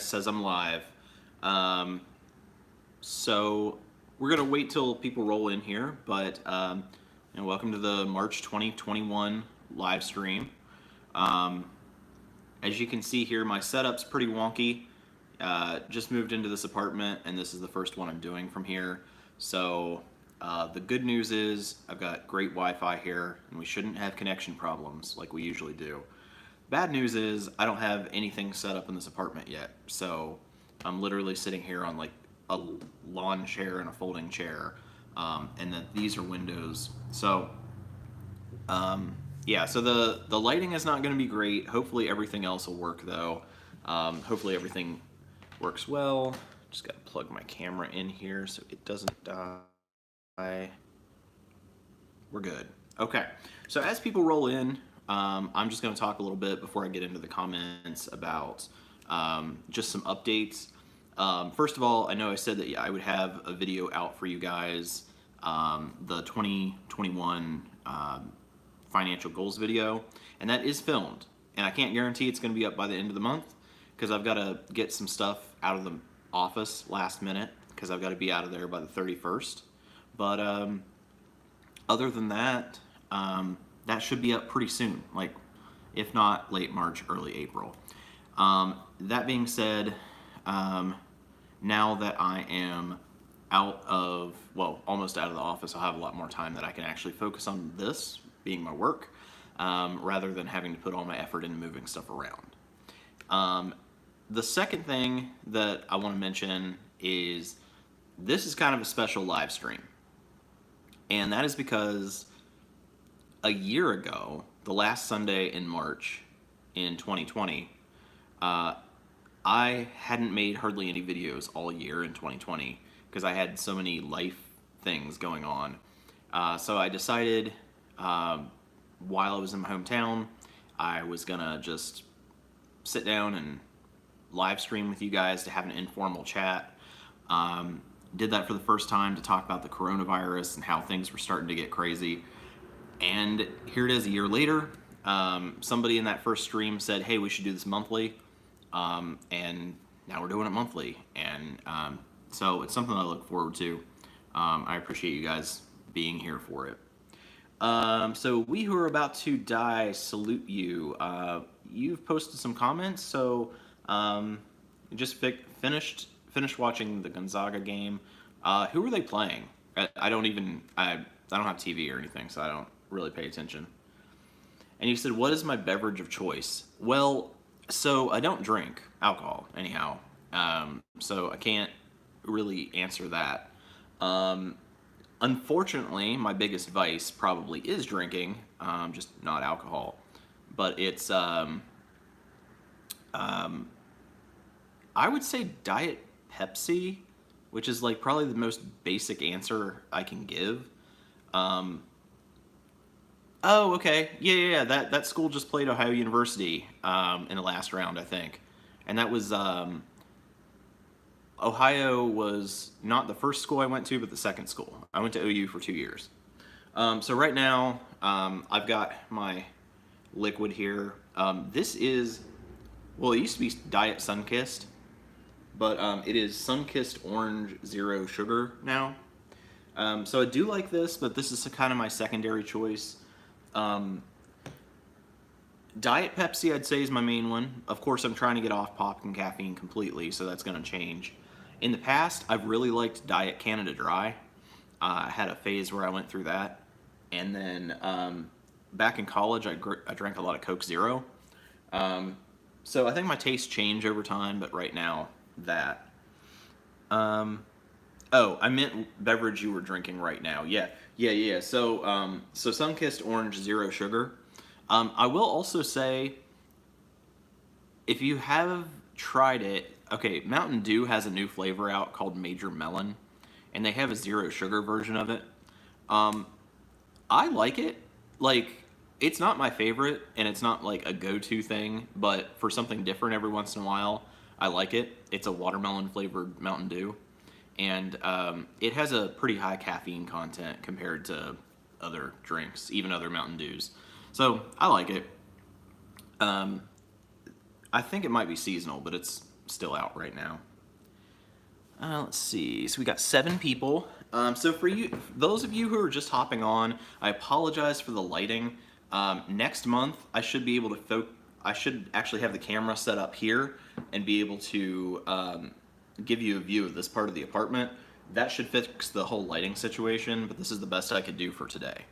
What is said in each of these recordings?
says I'm live. Um, so we're gonna wait till people roll in here, but welcome to the March 2021 live stream. Um, as you can see here, my setup's pretty wonky. Just moved into this apartment, and this is the first one I'm doing from here. So the good news is I've got great Wi-Fi here, and we shouldn't have connection problems like we usually do. Bad news is I don't have anything set up in this apartment yet, so I'm literally sitting here on like a lawn chair and a folding chair, and then these are windows. So yeah, so the lighting is not going to be great. Hopefully everything else will work though. Hopefully everything works well. Just got to plug my camera in here so it doesn't die. We're good. Okay, so as people roll in, I'm just going to talk a little bit before I get into the comments about just some updates. First of all, I know I said that I would have a video out for you guys, the 2021 financial goals video, and that is filmed. And I can't guarantee it's going to be up by the end of the month because I've got to get some stuff out of the office last minute because I've got to be out of there by the 31st. But other than that, that should be up pretty soon, like if not late March, early April. That being said, now that I am out of, well, almost out of the office, I'll have a lot more time that I can actually focus on this being my work, rather than having to put all my effort into moving stuff around. The second thing that I want to mention is this is kind of a special live stream. And that is because a year ago, the last Sunday in March in 2020, I hadn't made hardly any videos all year in 2020 because I had so many life things going on. So I decided while I was in my hometown, I was gonna just sit down and live stream with you guys to have an informal chat. Did that for the first time to talk about the coronavirus and how things were starting to get crazy. And here it is a year later. Somebody in that first stream said, hey, we should do this monthly. And now we're doing it monthly. And so it's something I look forward to. I appreciate you guys being here for it. So we who are about to die salute you. You've posted some comments, so just finished watching the Gonzaga game. Who were they playing? I don't have TV or anything, so I don't really pay attention. And you said, what is my beverage of choice? Well, so I don't drink alcohol anyhow, so I can't really answer that. Unfortunately, my biggest vice probably is drinking, just not alcohol. But it's, I would say Diet Pepsi, which is like probably the most basic answer I can give. Oh, okay. Yeah. That school just played Ohio University in the last round, I think. And that was, Ohio was not the first school I went to, but the second school. I went to OU for 2 years. So right now, I've got my liquid here. This is, well, it used to be Diet Sunkissed, but it is Sunkissed Orange Zero Sugar now. So I do like this, but this is kind of my secondary choice. Diet Pepsi, I'd say, is my main one. Of course, I'm trying to get off pop and caffeine completely, so that's going to change. In the past, I've really liked Diet Canada Dry. I had a phase where I went through that. And then back in college, I drank a lot of Coke Zero. So I think my tastes change over time, but right now, that. Oh, I meant beverage you were drinking right now. Yeah. So Sunkissed Orange Zero Sugar. I will also say, if you have tried it, okay, Mountain Dew has a new flavor out called Major Melon, and they have a zero sugar version of it. I like it. Like, it's not my favorite, and it's not like a go-to thing, but for something different every once in a while, I like it. It's a watermelon flavored Mountain Dew, and it has a pretty high caffeine content compared to other drinks, even other Mountain Dews. So I like it. I think it might be seasonal, but it's still out right now. Let's see. So we got 7 people. So for those of you who are just hopping on, I apologize for the lighting. Next month, I should be able to I should actually have the camera set up here and be able to give you a view of this part of the apartment. That should fix the whole lighting situation, but this is the best I could do for today.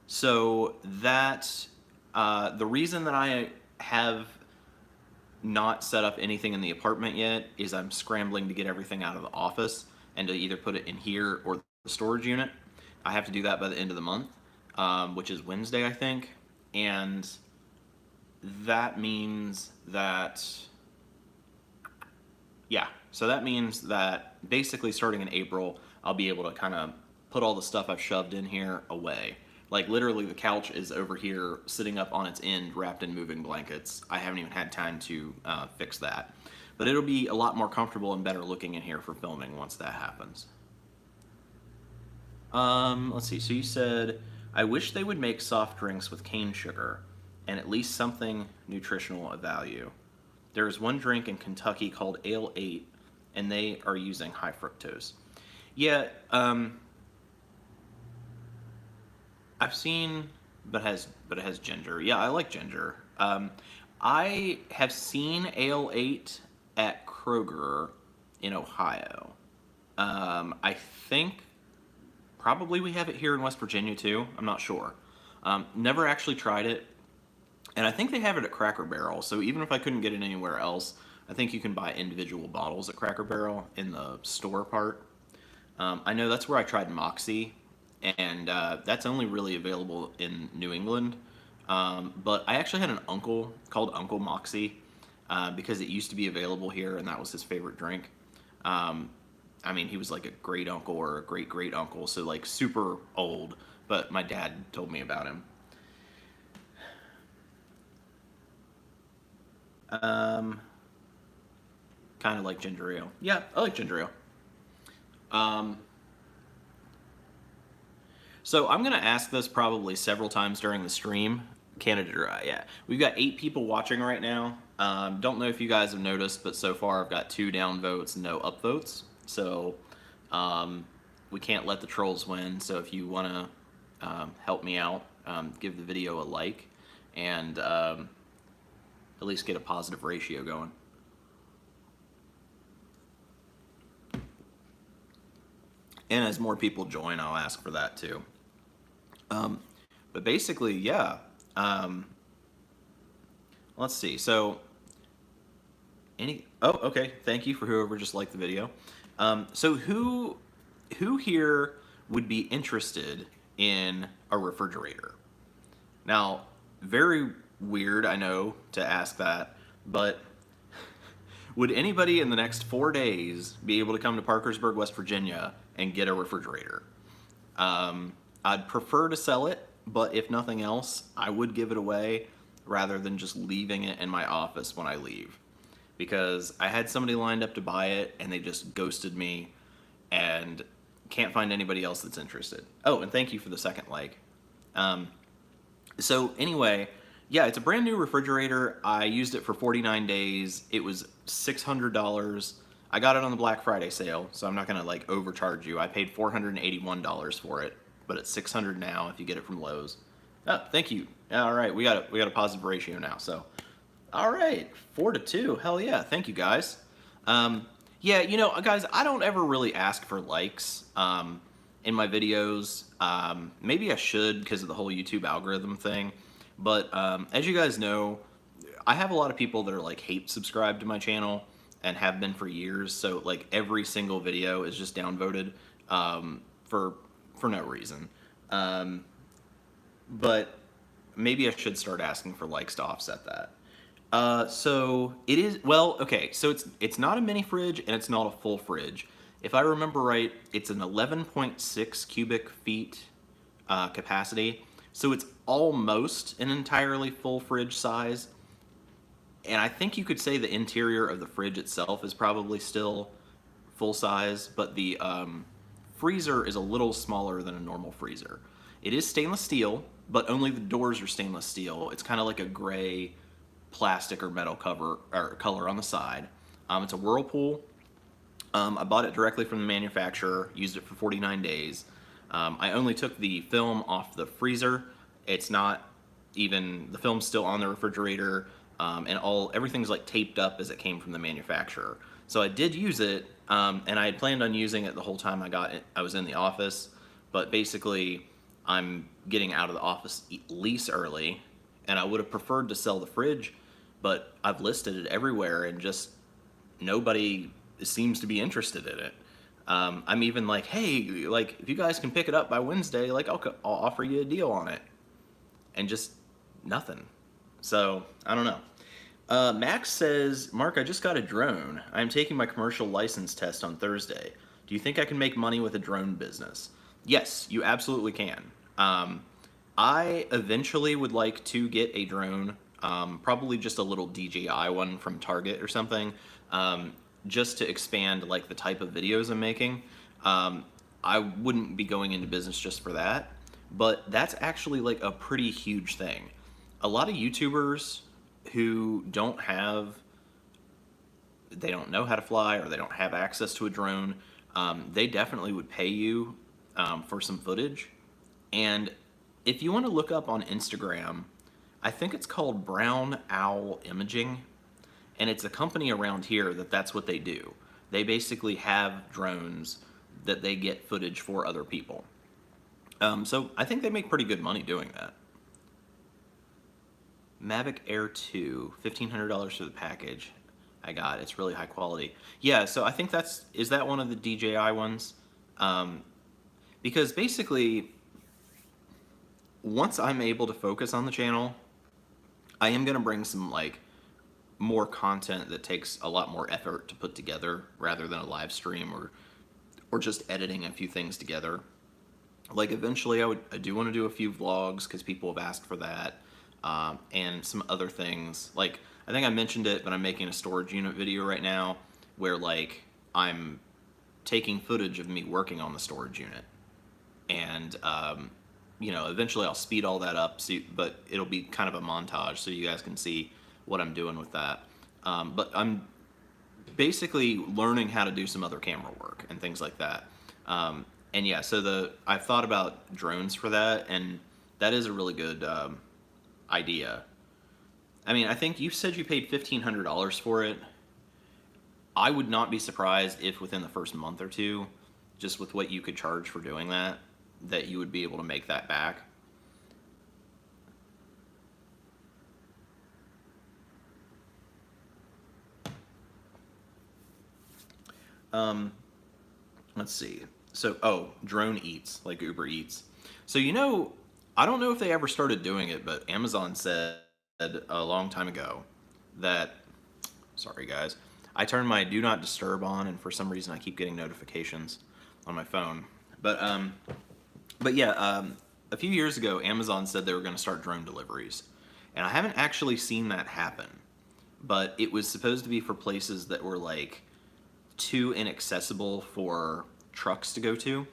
So that the reason that I have not set up anything in the apartment yet is I'm scrambling to get everything out of the office and to either put it in here or the storage unit. I have to do that by the end of the month, which is Wednesday, I think. And that means that, yeah, so that means that basically starting in April, I'll be able to kind of put all the stuff I've shoved in here away. Like literally the couch is over here sitting up on its end wrapped in moving blankets. I haven't even had time to fix that. But it'll be a lot more comfortable and better looking in here for filming once that happens. Let's see, so you said, I wish they would make soft drinks with cane sugar and at least something nutritional of value. There is one drink in Kentucky called Ale 8 and they are using high fructose. Yeah, I've seen, but it has ginger. Yeah, I like ginger. I have seen Ale 8 at Kroger in Ohio. I think probably we have it here in West Virginia too. I'm not sure. Never actually tried it. And I think they have it at Cracker Barrel. So even if I couldn't get it anywhere else, I think you can buy individual bottles at Cracker Barrel in the store part. I know that's where I tried Moxie. And that's only really available in New England. But I actually had an uncle called Uncle Moxie because it used to be available here, and that was his favorite drink. I mean, he was like a great uncle or a great great uncle, so like super old. But my dad told me about him. Kind of like ginger ale. Yeah, I like ginger ale. So I'm going to ask this probably several times during the stream. Canada Dry, yeah. We've got 8 people watching right now. Don't know if you guys have noticed, but so far I've got 2 down votes, no up votes. So we can't let the trolls win. So if you want to help me out, give the video a like and at least get a positive ratio going. And as more people join, I'll ask for that too. But basically, yeah. Let's see. So, oh, okay. Thank you for whoever just liked the video. So who here would be interested in a refrigerator? Now, very weird, I know, to ask that, but would anybody in the next 4 days be able to come to Parkersburg, West Virginia and get a refrigerator? I'd prefer to sell it, but if nothing else, I would give it away rather than just leaving it in my office when I leave. Because I had somebody lined up to buy it and they just ghosted me and can't find anybody else that's interested. Oh, and thank you for the second like. So anyway, yeah, it's a brand new refrigerator. I used it for 49 days. It was $600. I got it on the Black Friday sale, so I'm not gonna like overcharge you. I paid $481 for it, but it's $600 now if you get it from Lowe's. Oh, thank you. All right, we got a positive ratio now. So, all right, 4-2. Hell yeah, thank you guys. Yeah, you know, guys, I don't ever really ask for likes in my videos. Maybe I should because of the whole YouTube algorithm thing. But as you guys know, I have a lot of people that are like hate subscribed to my channel and have been for years. So like every single video is just downvoted for no reason. But maybe I should start asking for likes to offset that. So it is, well, okay, so it's not a mini fridge and it's not a full fridge. If I remember right, it's an 11.6 cubic feet capacity. So it's almost an entirely full fridge size. And I think you could say the interior of the fridge itself is probably still full size, but the freezer is a little smaller than a normal freezer. It is stainless steel, but only the doors are stainless steel. It's kind of like a gray plastic or metal cover or color on the side. It's a Whirlpool. I bought it directly from the manufacturer, used it for 49 days. I only took the film off the freezer. It's not even, the film's still on the refrigerator, and everything's like taped up as it came from the manufacturer. So I did use it, and I had planned on using it the whole time I was in the office, but basically I'm getting out of the office lease early, and I would have preferred to sell the fridge, but I've listed it everywhere and just nobody seems to be interested in it. I'm even like, hey, like if you guys can pick it up by Wednesday, like I'll offer you a deal on it, and just nothing. So I don't know. Max says, Mark, I just got a drone. I'm taking my commercial license test on Thursday. Do you think I can make money with a drone business? Yes, you absolutely can. I eventually would like to get a drone, probably just a little DJI one from Target or something, just to expand like the type of videos I'm making. I wouldn't be going into business just for that, but that's actually like a pretty huge thing. A lot of YouTubers who they don't know how to fly, or they don't have access to a drone, they definitely would pay you for some footage. And if you want to look up on Instagram, I think it's called Brown Owl Imaging, and it's a company around here that's what they do. They basically have drones that they get footage for other people. So I think they make pretty good money doing that. Mavic Air 2, $1,500 for the package. I got it. It's really high quality. Yeah, so I think is that one of the DJI ones? Because basically, once I'm able to focus on the channel, I am going to bring some like more content that takes a lot more effort to put together rather than a live stream or just editing a few things together. Like eventually I do want to do a few vlogs because people have asked for that, and some other things. Like I think I mentioned it, but I'm making a storage unit video right now where like I'm taking footage of me working on the storage unit, and you know, eventually I'll speed all that up, but it'll be kind of a montage so you guys can see what I'm doing with that. But I'm basically learning how to do some other camera work and things like that. And yeah, so I've thought about drones for that, and that is a really good idea. I mean, I think you said you paid $1,500 for it. I would not be surprised if within the first month or two, just with what you could charge for doing that you would be able to make that back. Let's see. So, Drone Eats, like Uber Eats. So, you know, I don't know if they ever started doing it, but Amazon said a long time ago that, sorry guys, I turned my Do Not Disturb on, and for some reason I keep getting notifications on my phone. But yeah, a few years ago, Amazon said they were going to start drone deliveries. And I haven't actually seen that happen. But it was supposed to be for places that were like too inaccessible for trucks to go to.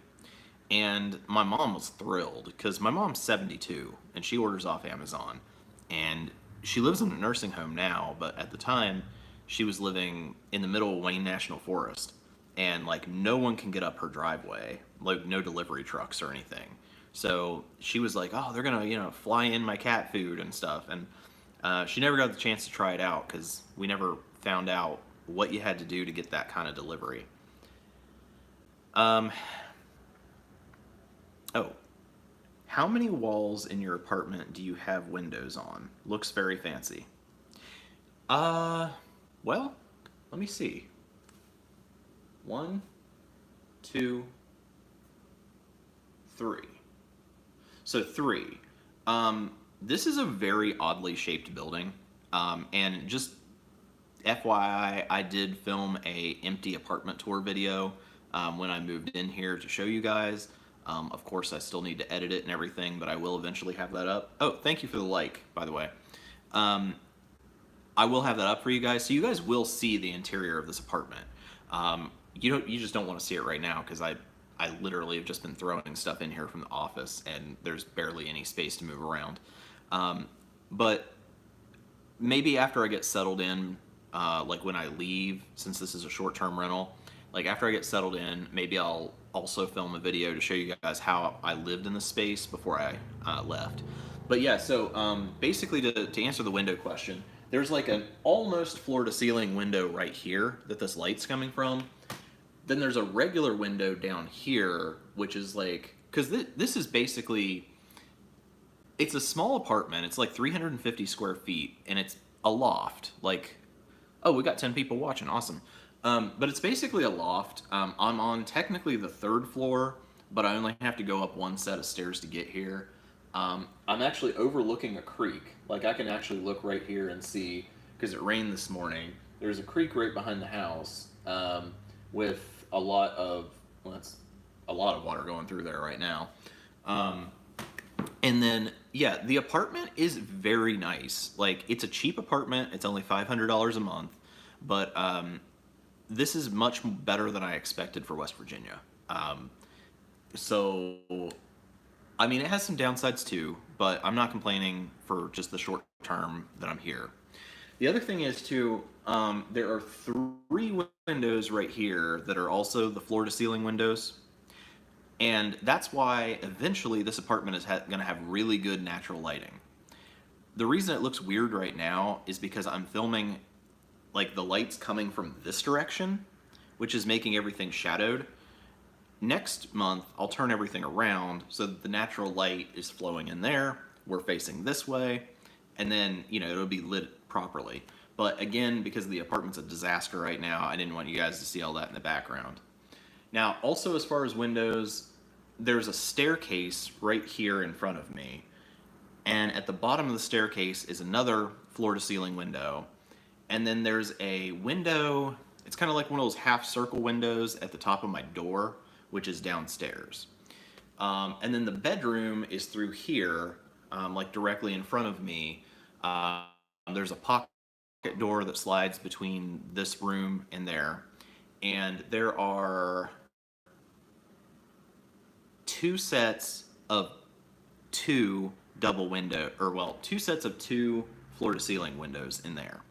And my mom was thrilled because my mom's 72 and she orders off Amazon. And she lives in a nursing home now, but at the time she was living in the middle of Wayne National Forest. And like no one can get up her driveway, like no delivery trucks or anything. So she was like, oh, they're gonna, you know, fly in my cat food and stuff. And she never got the chance to try it out because we never found out what you had to do to get that kind of delivery. Oh, how many walls in your apartment do you have windows on? Looks very fancy. Well, let me see. 1, 2, 3. So 3. This is a very oddly shaped building. And just FYI, I did film a empty apartment tour video when I moved in here to show you guys. Of course, I still need to edit it and everything, but I will eventually have that up. Oh, thank you for the like, by the way. I will have that up for you guys, so you guys will see the interior of this apartment. You just don't want to see it right now because I literally have just been throwing stuff in here from the office and there's barely any space to move around. But maybe after I get settled in, like when I leave, since this is a short-term rental, like after I get settled in, maybe I'll also film a video to show you guys how I lived in the space before I left. But yeah, so basically to answer the window question, there's like an almost floor-to-ceiling window right here that this light's coming from. Then there's a regular window down here, which is like, because this is basically, it's a small apartment. It's like 350 square feet, and it's a loft. Like, oh, we got 10 people watching. Awesome. But it's basically a loft. I'm on technically the 3rd floor, but I only have to go up one set of stairs to get here. I'm actually overlooking a creek. Like, I can actually look right here and see, because it rained this morning. There's a creek right behind the house with a lot of, well, that's a lot of water going through there right now. And then, yeah, the apartment is very nice. Like, it's a cheap apartment. It's only $500 a month. But this is much better than I expected for West Virginia. So, I mean, it has some downsides too, but I'm not complaining for just the short term that I'm here. The other thing is too, there are 3 windows right here that are also the floor-to-ceiling windows. And that's why eventually this apartment is going to have really good natural lighting. The reason it looks weird right now is because I'm filming like the lights coming from this direction, which is making everything shadowed. Next month, I'll turn everything around so that the natural light is flowing in there. We're facing this way, and then, you know, it'll be lit properly. But again, because the apartment's a disaster right now, I didn't want you guys to see all that in the background. Now, also as far as windows, there's a staircase right here in front of me. And at the bottom of the staircase is another floor-to-ceiling window. And then there's a window, it's kind of like one of those half-circle windows at the top of my door, which is downstairs. And then the bedroom is through here, like directly in front of me. There's a pocket door that slides between this room and there. And there are 2 sets of 2 double window, or well, 2 sets of 2 floor-to-ceiling windows in there.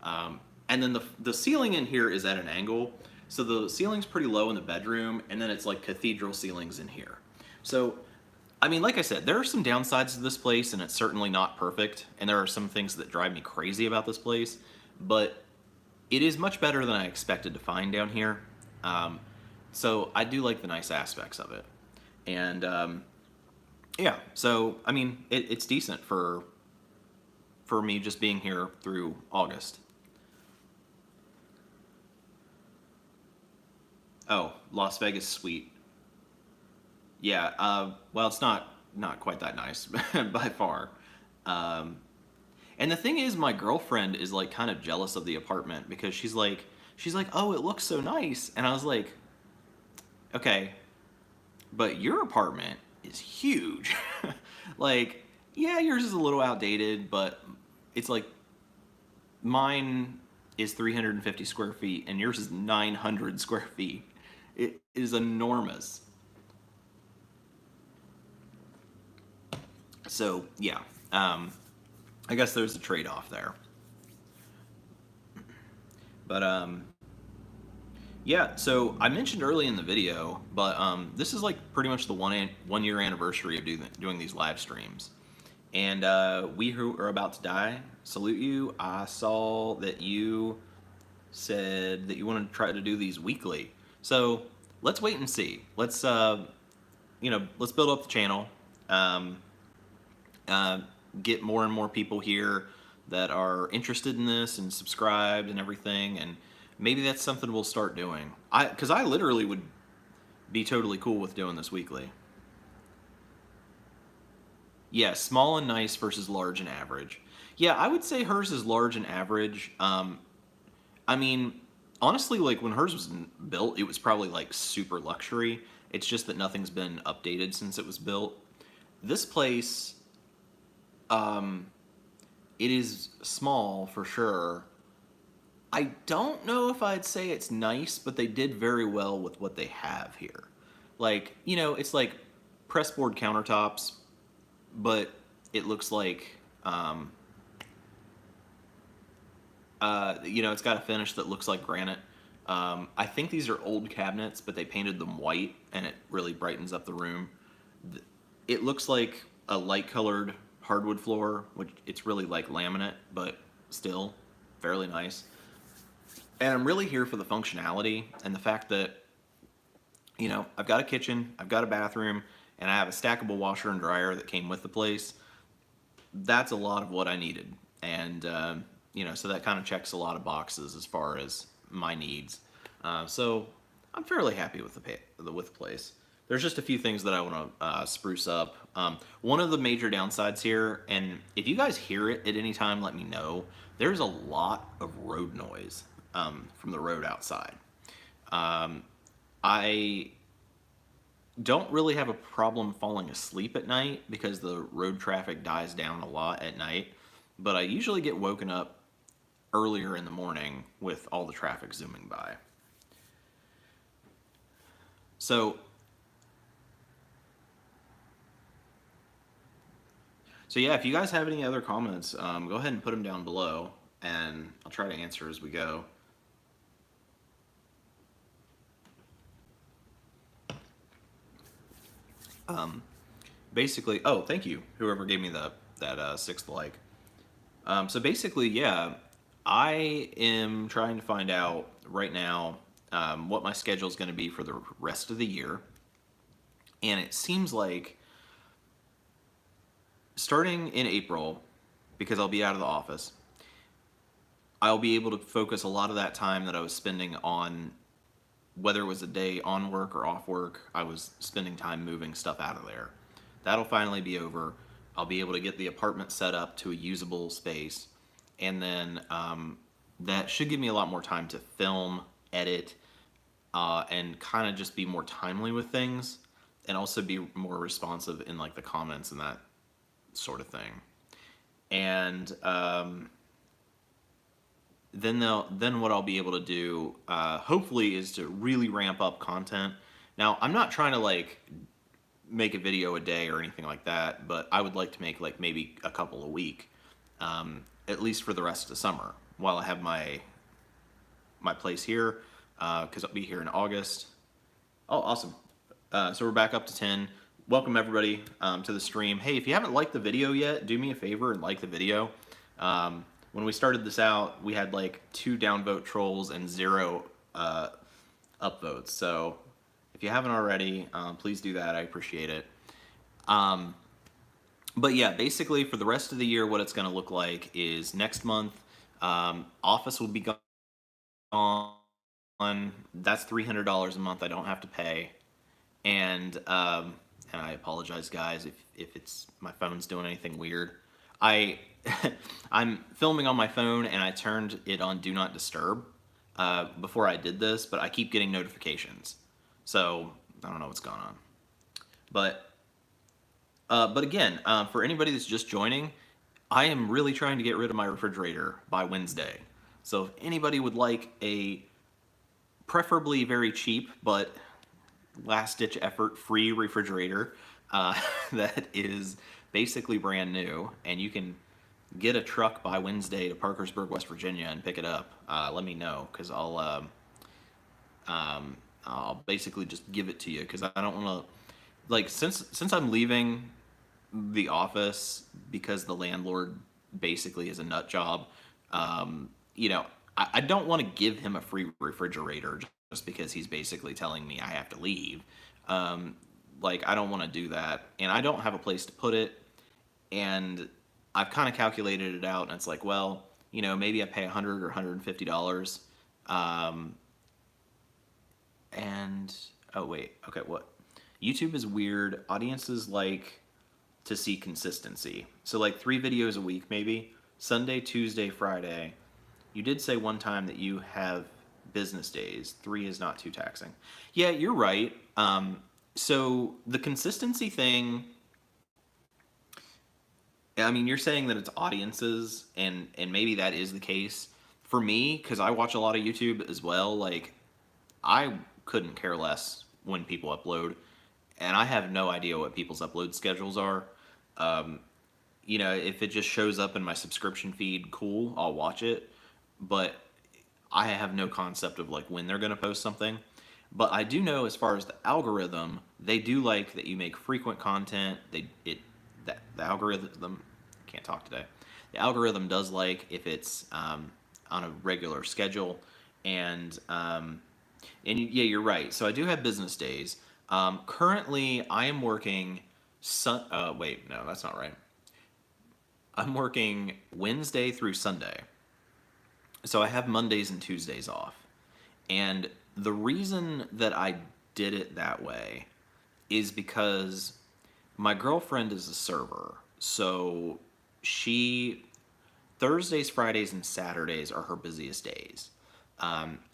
And then the ceiling in here is at an angle, so the ceiling's pretty low in the bedroom, and then it's like cathedral ceilings in here. So, I mean, like I said, there are some downsides to this place, and it's certainly not perfect, and there are some things that drive me crazy about this place, but it is much better than I expected to find down here. So I do like the nice aspects of it. And yeah, so I mean, it's decent for me just being here through August. Oh, Las Vegas suite. Yeah, well, it's not quite that nice by far. And the thing is, my girlfriend is like kind of jealous of the apartment because she's like, oh, it looks so nice, and I was like, okay, but your apartment is huge. Like, yeah, yours is a little outdated, but it's like mine is 350 square feet and yours is 900 square feet. It is enormous. So yeah, I guess there's a trade-off there. But yeah, so I mentioned early in the video, but this is like pretty much the one year anniversary of doing these live streams. And we who are about to die, salute you. I saw that you said that you wanted to try to do these weekly. So let's wait and see. Let's let's build up the channel. Get more and more people here that are interested in this and subscribed and everything, and maybe that's something we'll start doing. Because I literally would be totally cool with doing this weekly. Yeah, small and nice versus large and average. Yeah, I would say hers is large and average. I mean, honestly, like when hers was built, it was probably like super luxury. It's just that nothing's been updated since it was built. This place, it is small for sure. I don't know if I'd say it's nice, but they did very well with what they have here. Like, you know, it's like pressboard countertops, but it looks like You know, it's got a finish that looks like granite. I think these are old cabinets, but they painted them white, and it really brightens up the room. It looks like a light-colored hardwood floor, which it's really like laminate, but still fairly nice. And I'm really here for the functionality and the fact that, you know, I've got a kitchen, I've got a bathroom, and I have a stackable washer and dryer that came with the place. That's a lot of what I needed. And, you know, so that kind of checks a lot of boxes as far as my needs. So I'm fairly happy with with the place. There's just a few things that I want to spruce up. One of the major downsides here, and if you guys hear it at any time, let me know. There's a lot of road noise from the road outside. I don't really have a problem falling asleep at night because the road traffic dies down a lot at night, but I usually get woken up earlier in the morning with all the traffic zooming by. So yeah, if you guys have any other comments, go ahead and put them down below, and I'll try to answer as we go. Basically, oh, thank you, whoever gave me that sixth like. So basically, yeah, I am trying to find out right now what my schedule is going to be for the rest of the year, and it seems like starting in April, because I'll be out of the office, I'll be able to focus a lot of that time that I was spending on, whether it was a day on work or off work, I was spending time moving stuff out of there. That'll finally be over. I'll be able to get the apartment set up to a usable space, and then that should give me a lot more time to film, edit, and kind of just be more timely with things, and also be more responsive in like the comments and that sort of thing. And then what I'll be able to do, hopefully, is to really ramp up content. Now, I'm not trying to like make a video a day or anything like that, but I would like to make like maybe a couple a week, at least for the rest of the summer, while I have my place here, because I'll be here in August. Oh, awesome. So we're back up to 10. Welcome everybody to the stream. Hey, if you haven't liked the video yet, do me a favor and like the video. When we started this out, we had like 2 downvote trolls and 0 upvotes. So if you haven't already, please do that. I appreciate it. But yeah, basically for the rest of the year, what it's going to look like is next month, office will be gone. That's $300 a month I don't have to pay. And I apologize, guys, if it's my phone's doing anything weird. I'm filming on my phone, and I turned it on Do Not Disturb before I did this, but I keep getting notifications. So I don't know what's going on. But again, for anybody that's just joining, I am really trying to get rid of my refrigerator by Wednesday. So if anybody would like a preferably very cheap but last-ditch effort free refrigerator that is basically brand new, and you can get a truck by Wednesday to Parkersburg, West Virginia, and pick it up, let me know, because I'll basically just give it to you, because I don't want to, like, since I'm leaving the office because the landlord basically is a nut job, you know, I don't want to give him a free refrigerator just because he's basically telling me I have to leave. Like, I don't want to do that, and I don't have a place to put it, and I've kind of calculated it out, and it's like, well, you know, maybe I pay $100 or $150, and, oh wait, okay, what? YouTube is weird. Audiences like to see consistency. So like 3 videos a week, maybe. Sunday, Tuesday, Friday. You did say one time that you have business days. 3 is not too taxing. Yeah, you're right. So the consistency thing, I mean, you're saying that it's audiences, and maybe that is the case. For me, because I watch a lot of YouTube as well, like, I couldn't care less when people upload, and I have no idea what people's upload schedules are. You know, if it just shows up in my subscription feed, cool, I'll watch it. but I have no concept of like when they're going to post something. But I do know as far as the algorithm, they do like that you make frequent content. The algorithm can't talk today. The algorithm does like if it's on a regular schedule, and yeah, you're right. So I do have business days. Currently, I am working. Wait, no, that's not right. I'm working Wednesday through Sunday. So I have Mondays and Tuesdays off. And the reason that I did it that way is because my girlfriend is a server. So she, Thursdays, Fridays, and Saturdays are her busiest days.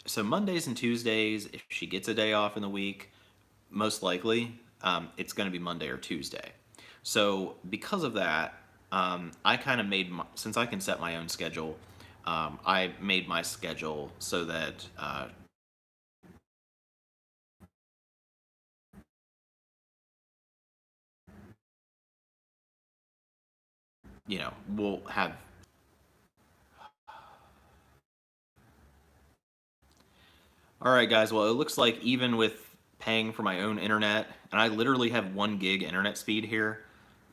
So Mondays and Tuesdays, if she gets a day off in the week, most likely it's going to be Monday or Tuesday. So because of that, I kind of made since I can set my own schedule, I made my schedule so that we'll have. All right, guys. Well, it looks like even with paying for my own internet, and I literally have 1 gig internet speed here,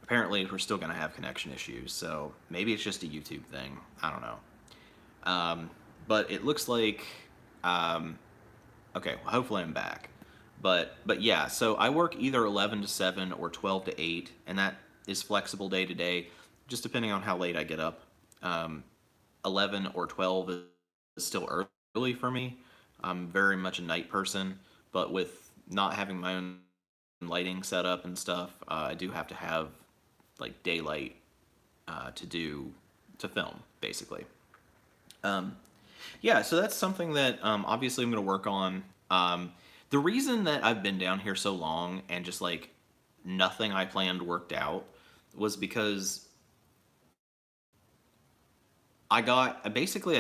apparently we're still going to have connection issues. So maybe it's just a YouTube thing. I don't know. But it looks like, okay, well, hopefully I'm back. But yeah, so I work either 11 to 7 or 12 to 8, and that is flexible day to day, just depending on how late I get up. 11 or 12 is still early for me. I'm very much a night person, but with not having my own lighting set up and stuff, I do have to have like daylight to film, basically. Um, yeah, so that's something that obviously I'm going to work on. The reason that I've been down here so long and just like nothing I planned worked out was because I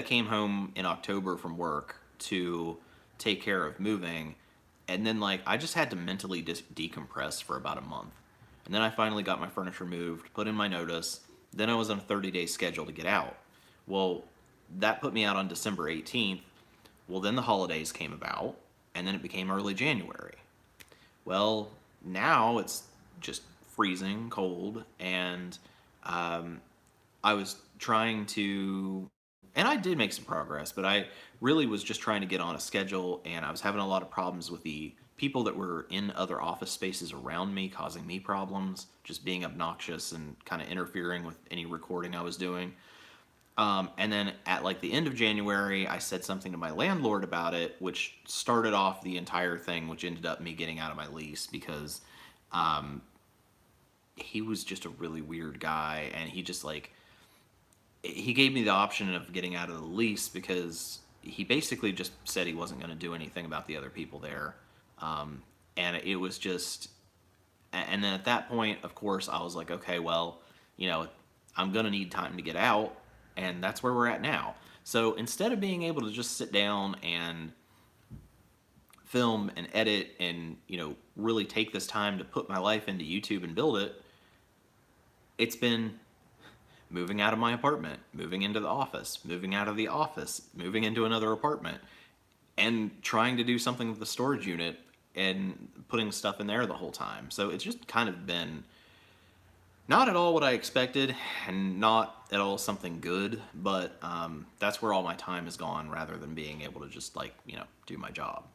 came home in October from work to take care of moving, and then like I just had to mentally decompress for about a month. And then I finally got my furniture moved, put in my notice, then I was on a 30-day schedule to get out. Well, that put me out on December 18th. Well, then the holidays came about, and then it became early January. Well, now it's just freezing cold, and um, I was trying to, and I did make some progress, but I really was just trying to get on a schedule, and I was having a lot of problems with the people that were in other office spaces around me, causing me problems, just being obnoxious and kind of interfering with any recording I was doing. And then at like the end of January, I said something to my landlord about it, which started off the entire thing, which ended up me getting out of my lease because um, he was just a really weird guy, and he just like he gave me the option of getting out of the lease because he basically just said he wasn't going to do anything about the other people there. Um, and it was just, and then at that point, of course, I was like, okay, well, you know, I'm going to need time to get out. And that's where we're at now. So instead of being able to just sit down and film and edit and, really take this time to put my life into YouTube and build it, it's been moving out of my apartment, moving into the office, moving out of the office, moving into another apartment, and trying to do something with the storage unit and putting stuff in there the whole time. So it's just kind of been not at all what I expected and not at all something good, but that's where all my time has gone rather than being able to just like, do my job.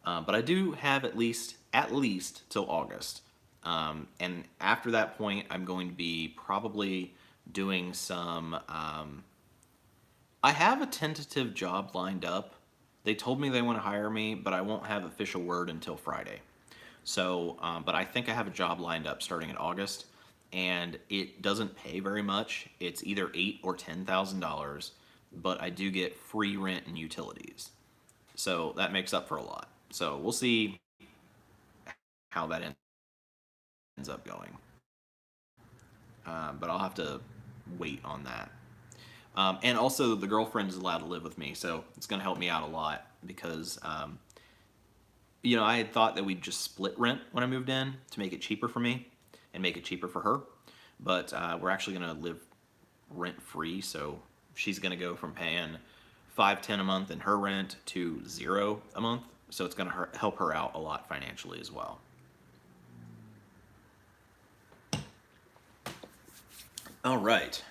But I do have at least till August. And after that point, I'm going to be probably doing some. I have a tentative job lined up. They told me they want to hire me, but I won't have official word until Friday. So, but I think I have a job lined up starting in August, and it doesn't pay very much. It's either $8,000 or $10,000, but I do get free rent and utilities. So that makes up for a lot. So we'll see how that ends up going. But I'll have to wait on that. And also, the girlfriend is allowed to live with me, so it's going to help me out a lot because, I had thought that we'd just split rent when I moved in to make it cheaper for me and make it cheaper for her. But we're actually going to live rent free, so she's going to go from paying $510 a month in her rent to $0 a month. So it's going to help her out a lot financially as well. All right.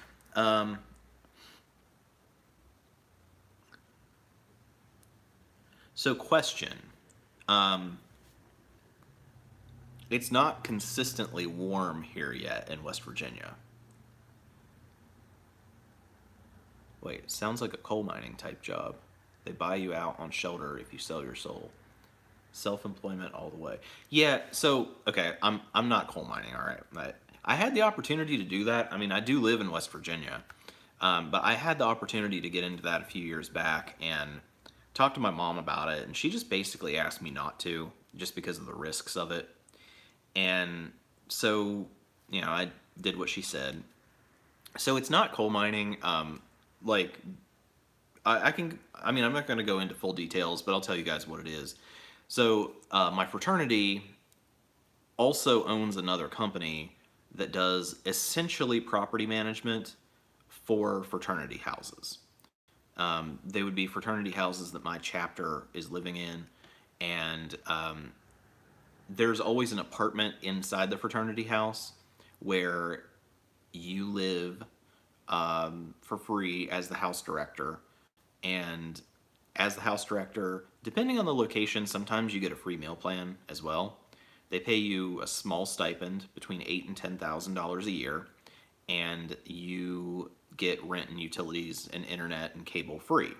So question. It's not consistently warm here yet in West Virginia. Wait, sounds like a coal mining type job. They buy you out on shelter if you sell your soul. Self-employment all the way. Yeah, so, okay, I'm not coal mining, all right. I had the opportunity to do that. I mean, I do live in West Virginia, but I had the opportunity to get into that a few years back and talk to my mom about it, and she just basically asked me not to, just because of the risks of it. And so, you know, I did what she said. So it's not coal mining. Like, I mean, I'm not going to go into full details, but I'll tell you guys what it is. So my fraternity also owns another company that does essentially property management for fraternity houses. They would be fraternity houses that my chapter is living in, and there's always an apartment inside the fraternity house where you live for free as the house director. And as the house director, depending on the location, sometimes you get a free meal plan as well. They pay you a small stipend between $8,000 and $10,000 a year, and you get rent and utilities and internet and cable free.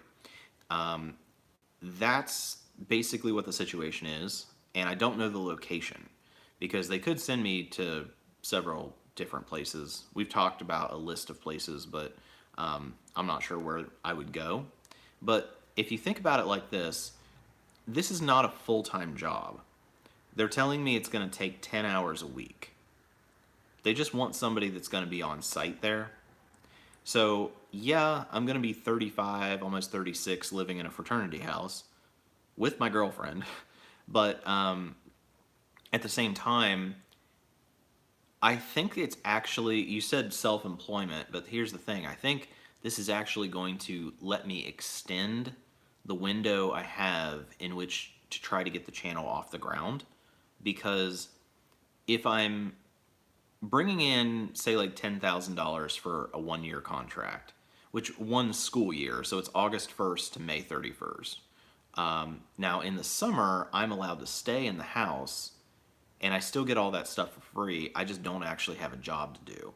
That's basically what the situation is, and I don't know the location because they could send me to several different places. We've talked about a list of places, but I'm not sure where I would go. But if you think about it like this is not a full-time job. They're telling me it's going to take 10 hours a week. They just want somebody that's going to be on site there. So, yeah, I'm going to be 35, almost 36, living in a fraternity house with my girlfriend. But at the same time, I think it's actually, you said self-employment, but here's the thing. I think this is actually going to let me extend the window I have in which to try to get the channel off the ground. Because if I'm bringing in, say, like $10,000 for a 1-year contract, which one school year, so it's August 1st to May 31st. Now, in the summer, I'm allowed to stay in the house, and I still get all that stuff for free. I just don't actually have a job to do.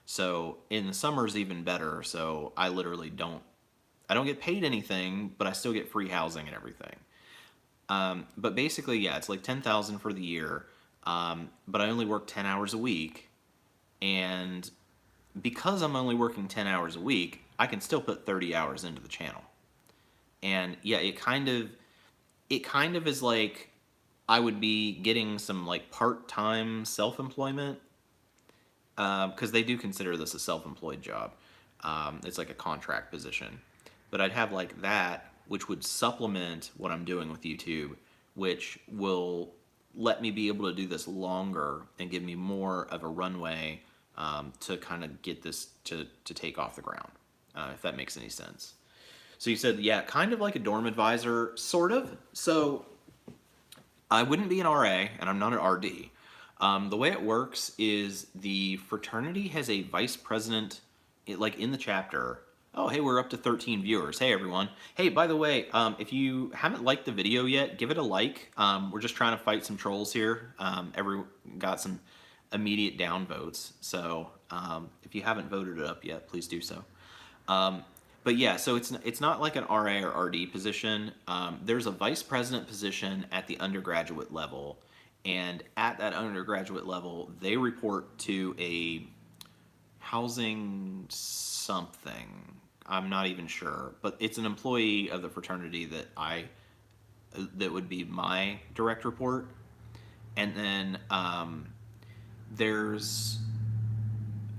So in the summer is even better. So I literally don't get paid anything, but I still get free housing and everything. But basically, yeah, it's like $10,000 for the year. But I only work 10 hours a week, and because I'm only working 10 hours a week, I can still put 30 hours into the channel. And yeah, it kind of is like I would be getting some like part-time self-employment, because they do consider this a self-employed job. It's like a contract position. But I'd have like that, which would supplement what I'm doing with YouTube, which will let me be able to do this longer and give me more of a runway to kind of get this to take off the ground, if that makes any sense. So you said, yeah, kind of like a dorm advisor, sort of. So I wouldn't be an RA, and I'm not an RD. The way it works is the fraternity has a vice president, like in the chapter. Oh, hey, we're up to 13 viewers. Hey, everyone. Hey, by the way, if you haven't liked the video yet, give it a like. We're just trying to fight some trolls here. Got some immediate downvotes. So if you haven't voted it up yet, please do so. But yeah, so it's not like an RA or RD position. There's a vice president position at the undergraduate level. And at that undergraduate level, they report to a housing something. I'm not even sure, but it's an employee of the fraternity that would be my direct report. And then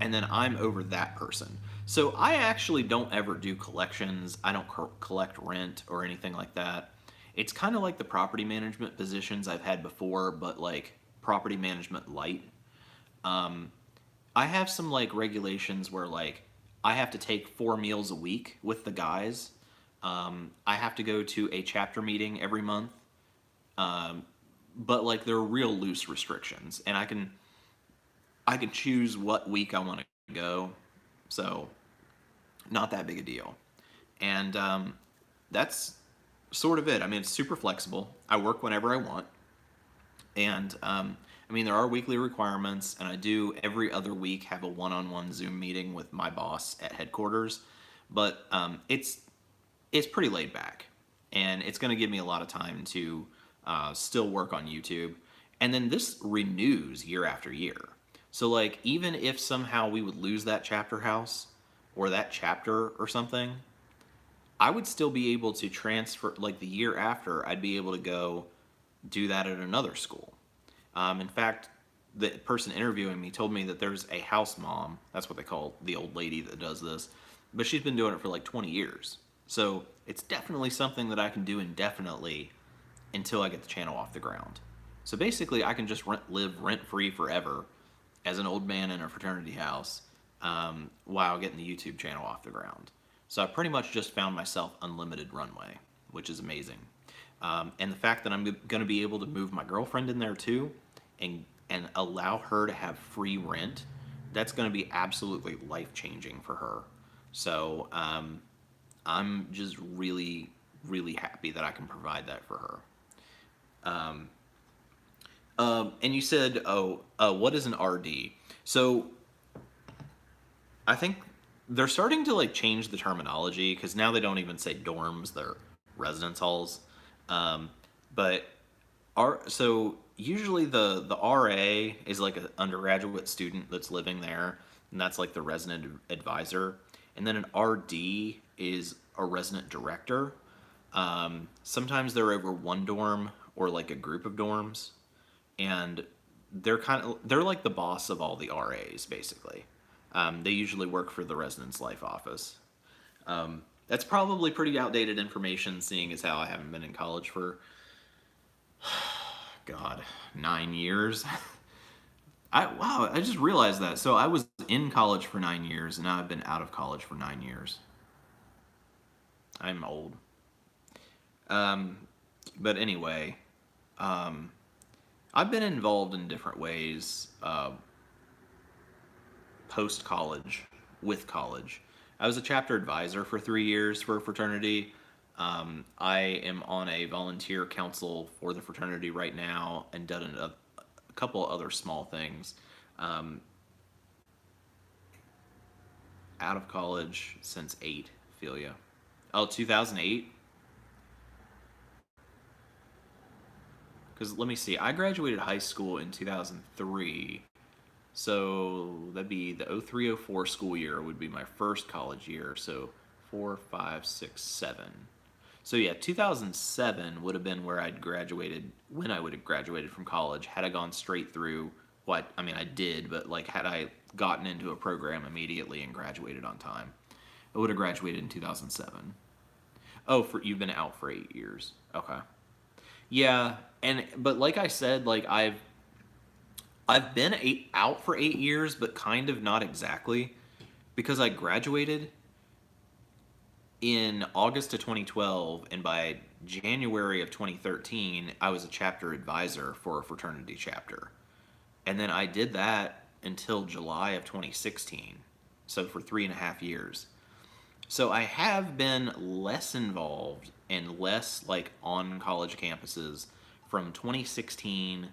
and then I'm over that person. So I actually don't ever do collections. I don't collect rent or anything like that. It's kind of like the property management positions I've had before, but like property management light. I have some like regulations where like I have to take 4 meals a week with the guys, I have to go to a chapter meeting every month, but like there are real loose restrictions, and I can choose what week I want to go, so not that big a deal. And that's sort of it. I mean, it's super flexible. I work whenever I want, and I mean there are weekly requirements, and I do every other week have a one-on-one Zoom meeting with my boss at headquarters, but it's pretty laid back, and it's going to give me a lot of time to still work on YouTube. And then this renews year after year. So, like, even if somehow we would lose that chapter house or that chapter or something, I would still be able to transfer, like, the year after, I'd be able to go do that at another school. In fact, the person interviewing me told me that there's a house mom, that's what they call the old lady that does this, but she's been doing it for like 20 years. So it's definitely something that I can do indefinitely until I get the channel off the ground. So basically, I can just live rent-free forever as an old man in a fraternity house while getting the YouTube channel off the ground. So I pretty much just found myself unlimited runway, which is amazing. And the fact that I'm going to be able to move my girlfriend in there too, and allow her to have free rent, that's going to be absolutely life-changing for her. So I'm just really, really happy that I can provide that for her. And you said, what is an RD? So I think they're starting to like change the terminology, because now they don't even say dorms, they're residence halls. But so usually the RA is like an undergraduate student that's living there, and that's like the resident advisor. And then an RD is a resident director. Sometimes they're over one dorm or like a group of dorms, and they're like the boss of all the RAs basically. They usually work for the residence life office. That's probably pretty outdated information, seeing as how I haven't been in college for, God, 9 years. Wow, I just realized that. So I was in college for 9 years, and now I've been out of college for 9 years. I'm old. But anyway, I've been involved in different ways post-college, with college. I was a chapter advisor for 3 years for a fraternity. I am on a volunteer council for the fraternity right now, and done a couple other small things. Out of college since 8, feel ya. Oh, 2008? Because let me see, I graduated high school in 2003. So that'd be the 0304 school year would be my first college year. So 4, 5, 6, 7. So yeah, 2007 would have been where I'd graduated, when I would have graduated from college, had I gone straight through what, I mean, I did, but like had I gotten into a program immediately and graduated on time, I would have graduated in 2007. Oh, you've been out for 8 years. Okay. Yeah, but like I said, like I've been out for 8 years, but kind of not exactly, because I graduated in August of 2012, and by January of 2013, I was a chapter advisor for a fraternity chapter. And then I did that until July of 2016, so for 3.5 years. So I have been less involved and less like on college campuses from 2016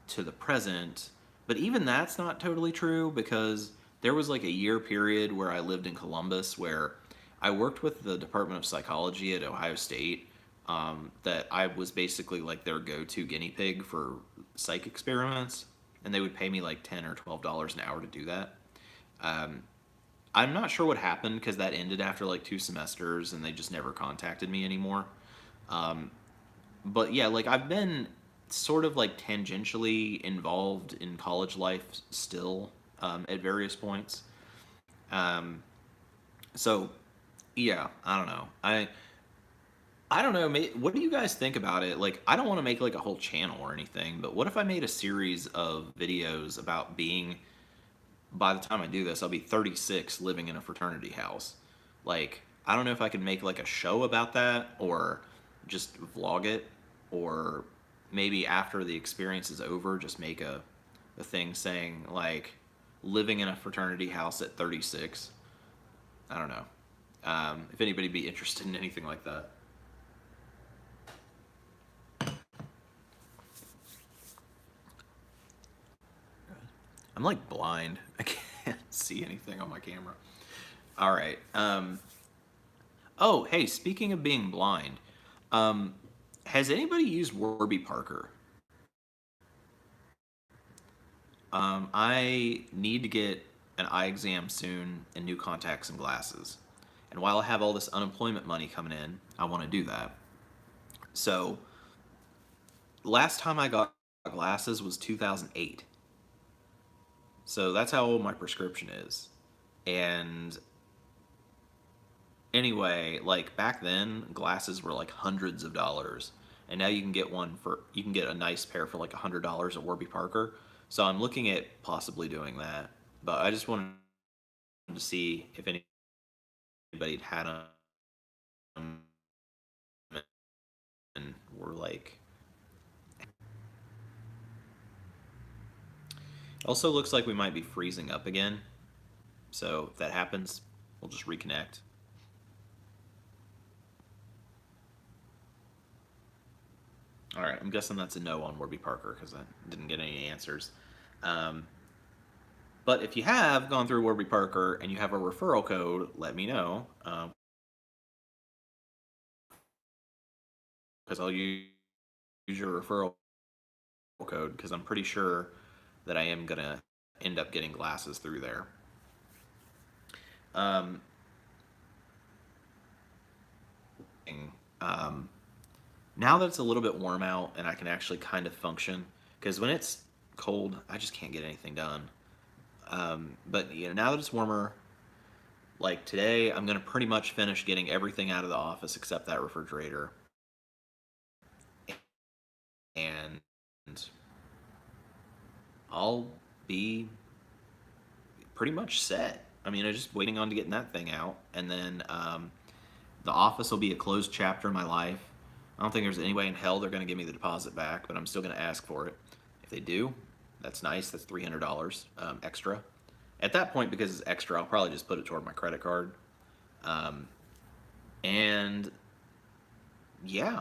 to the present, but even that's not totally true, because there was like a year period where I lived in Columbus where I worked with the Department of Psychology at Ohio State, that I was basically like their go-to guinea pig for psych experiments, and they would pay me like $10 or $12 an hour to do that. I'm not sure what happened, because that ended after like 2 semesters and they just never contacted me anymore. But yeah, like I've been sort of like tangentially involved in college life still, at various points. So yeah, I don't know. I don't know. What do you guys think about it? Like, I don't want to make like a whole channel or anything, but what if I made a series of videos about being, by the time I do this, I'll be 36 living in a fraternity house. Like, I don't know if I can make like a show about that or just vlog it, or maybe after the experience is over, just make a thing saying like living in a fraternity house at 36. I don't know. If anybody be interested in anything like that. I'm like blind. I can't see anything on my camera. All right. Oh, hey, speaking of being blind, um, has anybody used Warby Parker? I need to get an eye exam soon and new contacts and glasses. And while I have all this unemployment money coming in, I want to do that. So, last time I got glasses was 2008. So that's how old my prescription is. And anyway, like back then, glasses were like hundreds of dollars. And now you can get a nice pair for like $100 at Warby Parker. So I'm looking at possibly doing that. But I just wanted to see if anybody had them and were like. Also looks like we might be freezing up again. So if that happens, we'll just reconnect. All right, I'm guessing that's a no on Warby Parker because I didn't get any answers. Um, but if you have gone through Warby Parker and you have a referral code, let me know, because I'll use your referral code because I'm pretty sure that I am gonna end up getting glasses through there. Um, um, Now that it's a little bit warm out and I can actually kind of function, because when it's cold, I just can't get anything done. But now that it's warmer, like today, I'm gonna pretty much finish getting everything out of the office except that refrigerator, and I'll be pretty much set. I mean, I'm just waiting on to getting that thing out, and then the office will be a closed chapter in my life. I don't think there's any way in hell they're going to give me the deposit back, but I'm still going to ask for it. If they do, that's nice. That's $300 extra. At that point, because it's extra, I'll probably just put it toward my credit card. And yeah,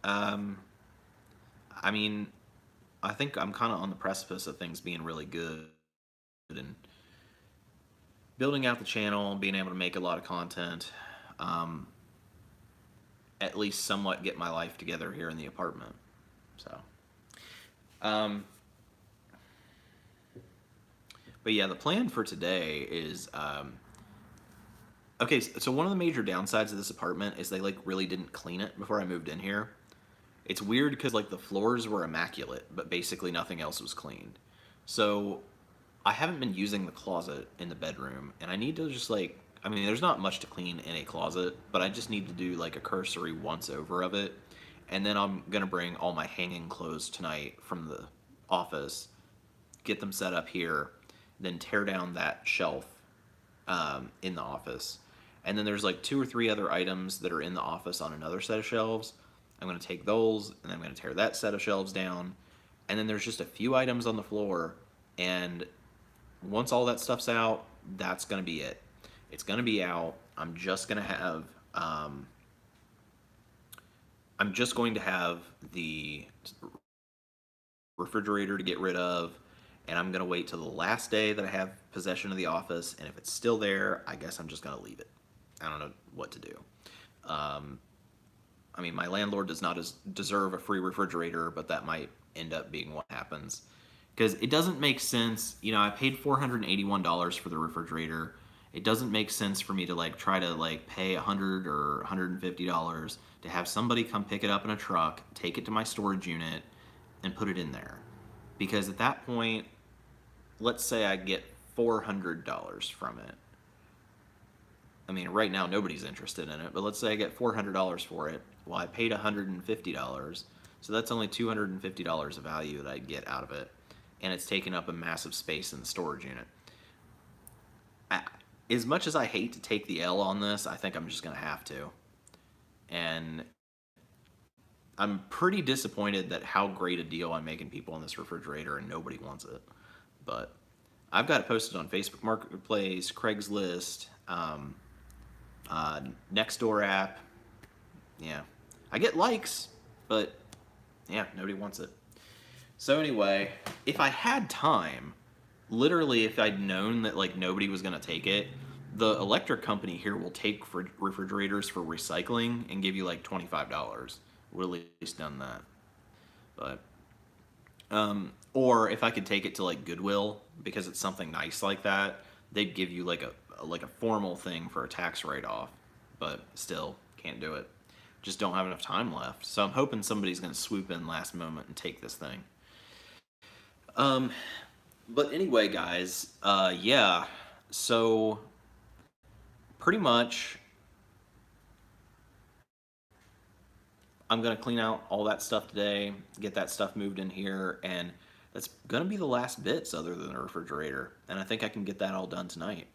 um, I mean, I think I'm kind of on the precipice of things being really good and building out the channel, being able to make a lot of content. At least somewhat get my life together here in the apartment. So, but yeah, the plan for today is okay. So one of the major downsides of this apartment is they like really didn't clean it before I moved in here. It's weird because like the floors were immaculate, but basically nothing else was cleaned. So I haven't been using the closet in the bedroom, and I need to just like, I mean, there's not much to clean in a closet, but I just need to do like a cursory once over of it. And then I'm gonna bring all my hanging clothes tonight from the office, get them set up here, then tear down that shelf in the office. And then there's like two or three other items that are in the office on another set of shelves. I'm gonna take those and I'm gonna tear that set of shelves down. And then there's just a few items on the floor, and once all that stuff's out, that's gonna be it. It's gonna be out. I'm just going to have the refrigerator to get rid of, and I'm gonna wait till the last day that I have possession of the office, and if it's still there, I guess I'm just gonna leave it. I don't know what to do. I mean, my landlord does not deserve a free refrigerator, but that might end up being what happens. Because it doesn't make sense, I paid $481 for the refrigerator. It doesn't make sense for me to like try to like pay $100 or $150 to have somebody come pick it up in a truck, take it to my storage unit, and put it in there. Because at that point, let's say I get $400 from it. I mean, right now nobody's interested in it, but let's say I get $400 for it. Well, I paid $150, so that's only $250 of value that I get out of it, and it's taken up a massive space in the storage unit. as much as I hate to take the L on this, I think I'm just going to have to. And I'm pretty disappointed that how great a deal I'm making people on this refrigerator and nobody wants it. But I've got it posted on Facebook Marketplace, Craigslist, Nextdoor app. Yeah. I get likes, but yeah, nobody wants it. So anyway, if I had time, literally if I'd known that like nobody was going to take it, the electric company here will take refrigerators for recycling and give you like $25. Would at least done that. But or if I could take it to like Goodwill because it's something nice like that, they'd give you like a formal thing for a tax write-off. But still, can't do it. Just don't have enough time left. So I'm hoping somebody's going to swoop in last moment and take this thing. But anyway, guys, yeah. So pretty much I'm going to clean out all that stuff today, get that stuff moved in here, and that's going to be the last bits other than the refrigerator. And I think I can get that all done tonight.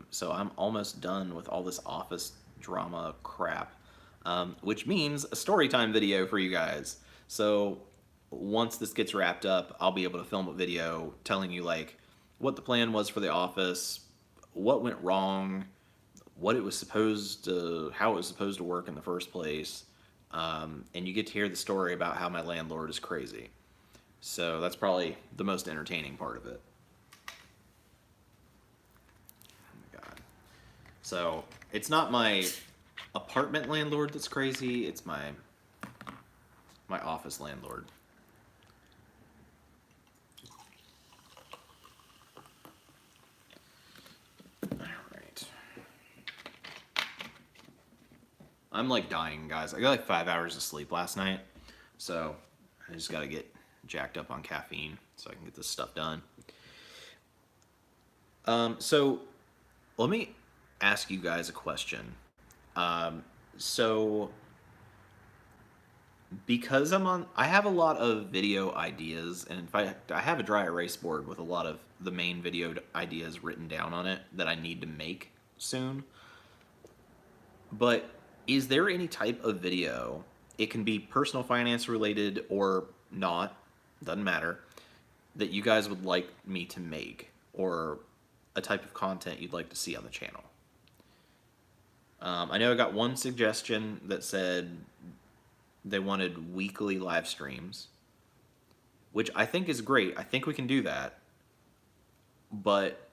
So I'm almost done with all this office drama crap, which means a story time video for you guys. So once this gets wrapped up, I'll be able to film a video telling you like what the plan was for the office, what went wrong, what it was supposed to, how it was supposed to work in the first place, and you get to hear the story about how my landlord is crazy. So that's probably the most entertaining part of it. Oh my God. So it's not my apartment landlord that's crazy, it's my office landlord. I'm like dying, guys. I got like 5 hours of sleep last night, so I just gotta get jacked up on caffeine so I can get this stuff done. So let me ask you guys a question. So because I have a lot of video ideas, and in fact, I have a dry erase board with a lot of the main video ideas written down on it that I need to make soon. But is there any type of video, it can be personal finance related or not, doesn't matter, that you guys would like me to make, or a type of content you'd like to see on the channel? I know I got one suggestion that said they wanted weekly live streams, which I think is great. I think we can do that. But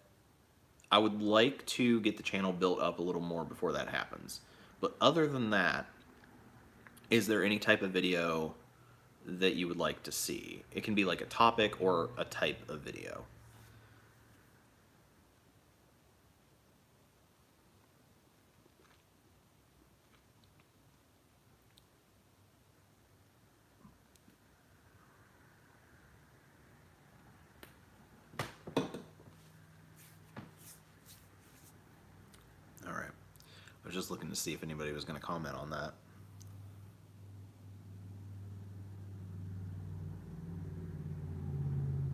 I would like to get the channel built up a little more before that happens. But other than that, is there any type of video that you would like to see? It can be like a topic or a type of video. All right. I was just looking to see if anybody was going to comment on that.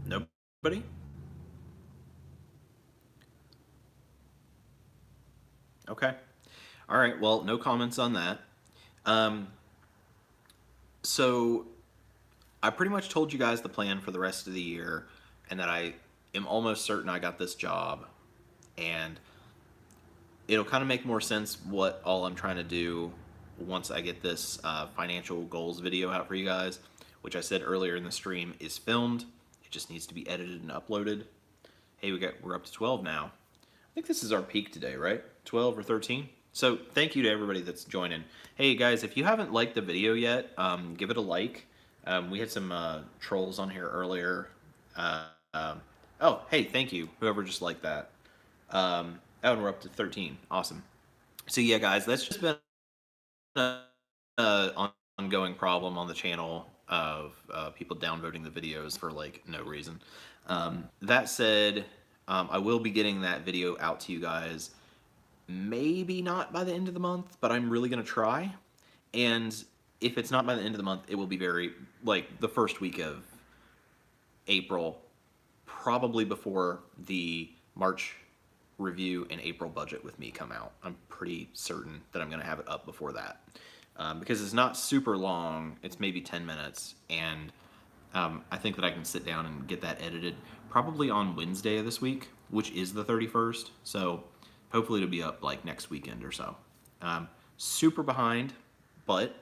Nobody? Okay. All right. Well, no comments on that. So I pretty much told you guys the plan for the rest of the year, and that I am almost certain I got this job, and it'll kind of make more sense what all I'm trying to do once I get this financial goals video out for you guys, which I said earlier in the stream is filmed. It just needs to be edited and uploaded. Hey, we're up to 12 now. I think this is our peak today, right? 12 or 13? So thank you to everybody that's joining. Hey guys, if you haven't liked the video yet, give it a like. We had some trolls on here earlier. Oh, hey, thank you, whoever just liked that. Oh, and we're up to 13. Awesome. So yeah, guys, that's just been an ongoing problem on the channel of people downvoting the videos for like no reason. That said, I will be getting that video out to you guys. Maybe not by the end of the month, but I'm really gonna try. And if it's not by the end of the month, it will be very, like, the first week of April, probably before the March review and April budget with me come out. I'm pretty certain that I'm going to have it up before that. Because it's not super long, it's maybe 10 minutes, and I think that I can sit down and get that edited probably on Wednesday of this week, which is the 31st. So hopefully it'll be up like next weekend or so. Super behind, but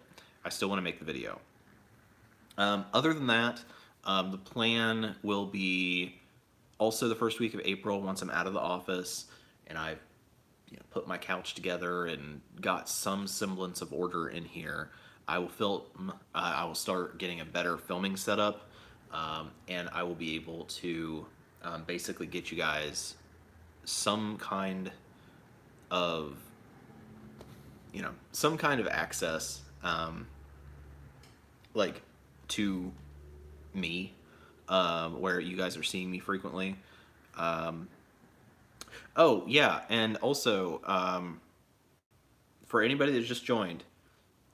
I still want to make the video. Other than that, the plan will be also the first week of April once I'm out of the office and I've put my couch together and got some semblance of order in here. I will film. I will start getting a better filming setup, and I will be able to basically get you guys some kind of access, like to me, where you guys are seeing me frequently. Oh yeah, and also for anybody that's just joined,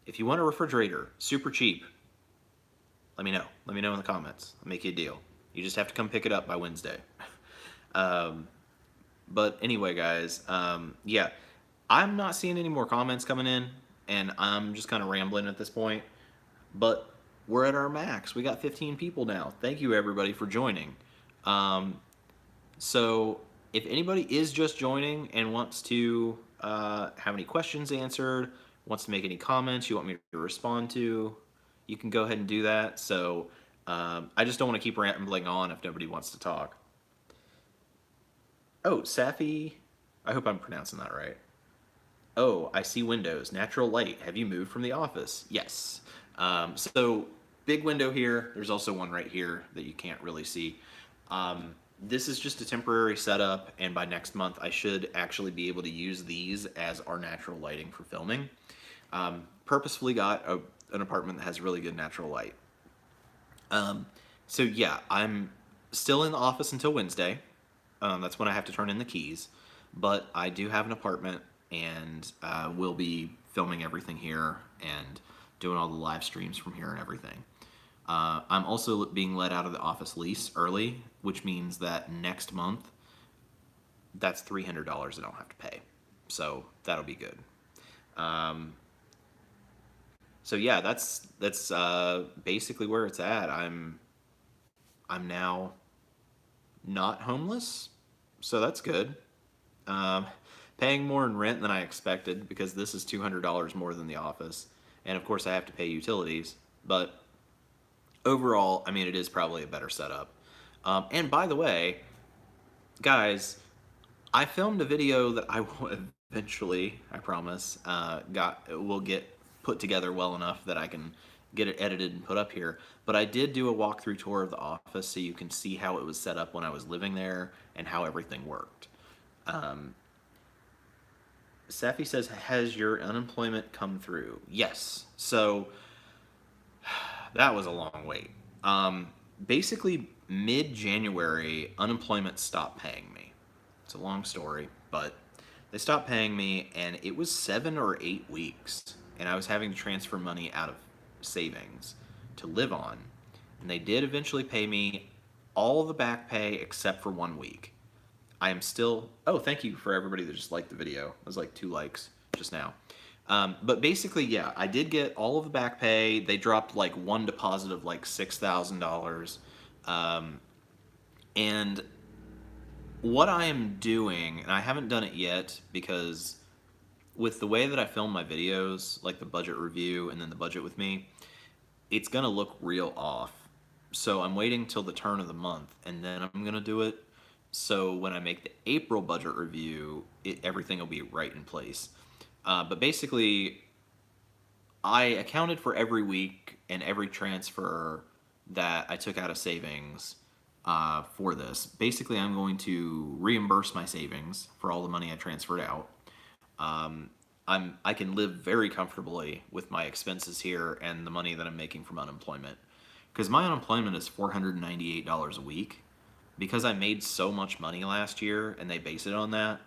if you want a refrigerator, super cheap, let me know. Let me know in the comments. I'll make you a deal. You just have to come pick it up by Wednesday. But anyway, guys, yeah, I'm not seeing any more comments coming in, and I'm just kind of rambling at this point. But we're at our max. We got 15 people now. Thank you, everybody, for joining. So if anybody is just joining and wants to have any questions answered, wants to make any comments you want me to respond to, you can go ahead and do that. So I just don't want to keep rambling on if nobody wants to talk. Oh, Safi, I hope I'm pronouncing that right. Oh, I see windows, natural light. Have you moved from the office? Yes. So big window here. There's also one right here that you can't really see. This is just a temporary setup, and by next month I should actually be able to use these as our natural lighting for filming. Purposefully got an apartment that has really good natural light. So yeah, I'm still in the office until Wednesday. That's when I have to turn in the keys, but I do have an apartment, and we'll be filming everything here and doing all the live streams from here and everything. I'm also being let out of the office lease early, which means that next month, that's $300 that I'll have to pay. So that'll be good. So yeah, that's basically where it's at. I'm now not homeless, so that's good. Paying more in rent than I expected, because this is $200 more than the office, and of course I have to pay utilities, but overall, I mean, it is probably a better setup. And by the way, guys, I filmed a video that I will eventually, I promise, will get put together well enough that I can get it edited and put up here. But I did do a walkthrough tour of the office so you can see how it was set up when I was living there and how everything worked. Safi says, has your unemployment come through? Yes. So that was a long wait. Basically, mid-January, unemployment stopped paying me. It's a long story, but they stopped paying me, and it was 7 or 8 weeks, and I was having to transfer money out of savings to live on. And they did eventually pay me all the back pay except for 1 week. I am still... Oh, thank you for everybody that just liked the video. It was like 2 likes just now. But basically, yeah, I did get all of the back pay. They dropped like one deposit of like $6,000. And what I am doing, and I haven't done it yet because with the way that I film my videos, like the budget review and then the budget with me, it's going to look real off. So I'm waiting till the turn of the month, and then I'm going to do it. So when I make the April budget review, everything will be right in place. But basically, I accounted for every week and every transfer that I took out of savings for this. Basically, I'm going to reimburse my savings for all the money I transferred out. I can live very comfortably with my expenses here and the money that I'm making from unemployment. Because my unemployment is $498 a week. Because I made so much money last year and they base it on that,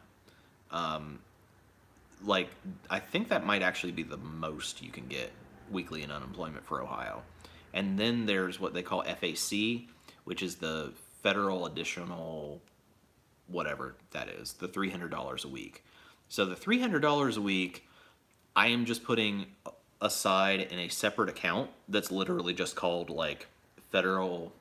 like, I think that might actually be the most you can get weekly in unemployment for Ohio. And then there's what they call FAC, which is the federal additional whatever that is, the $300 a week. So the $300 a week, I am just putting aside in a separate account that's literally just called like federal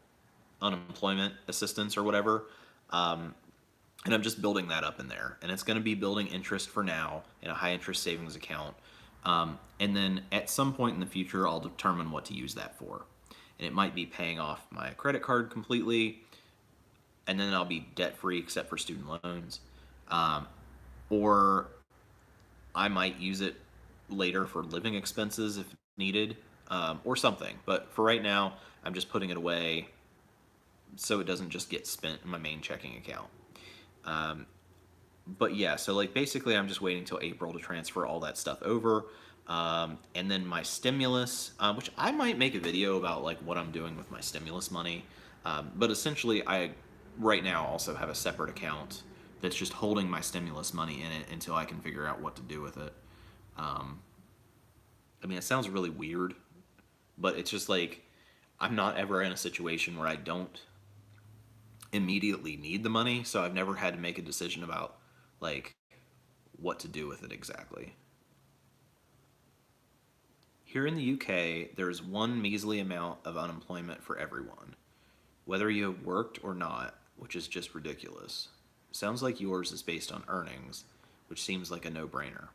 unemployment assistance or whatever. And I'm just building that up in there. And it's going to be building interest for now in a high interest savings account. And then at some point in the future, I'll determine what to use that for. And it might be paying off my credit card completely, and then I'll be debt free except for student loans. Or I might use it later for living expenses if needed, or something. But for right now, I'm just putting it away so it doesn't just get spent in my main checking account. But yeah, so like basically I'm just waiting till April to transfer all that stuff over. And then my stimulus, which I might make a video about like what I'm doing with my stimulus money. But essentially I right now also have a separate account that's just holding my stimulus money in it until I can figure out what to do with it. I mean, it sounds really weird, but it's just like I'm not ever in a situation where I don't immediately need the money, so I've never had to make a decision about like what to do with it exactly. Here in the UK, there's one measly amount of unemployment for everyone, whether you have worked or not, which is just ridiculous. Sounds like yours is based on earnings, which seems like a no-brainer.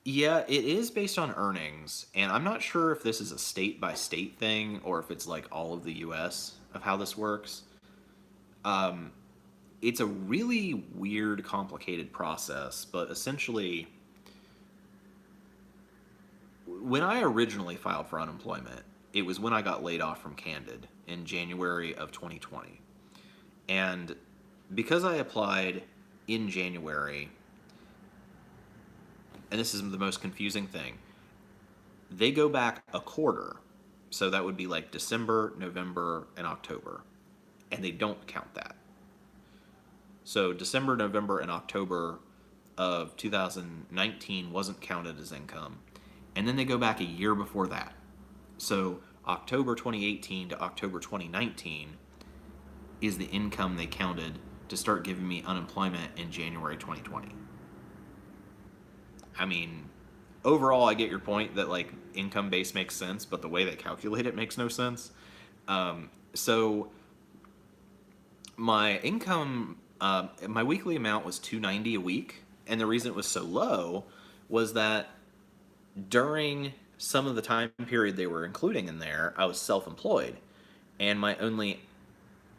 Yeah, it is based on earnings, and I'm not sure if this is a state-by-state thing or if it's like all of the US of how this works. It's a really weird, complicated process, but essentially, when I originally filed for unemployment, it was when I got laid off from Candid in January of 2020. And because I applied in January, and this is the most confusing thing, they go back a quarter. So that would be like December, November, and October. And they don't count that. So December, November, and October of 2019 wasn't counted as income. And then they go back a year before that. So October 2018 to October 2019 is the income they counted to start giving me unemployment in January 2020. I mean, overall, I get your point that like income base makes sense, but the way they calculate it makes no sense. So my income, my weekly amount was $290 a week, and the reason it was so low was that during some of the time period they were including in there, I was self-employed, and my only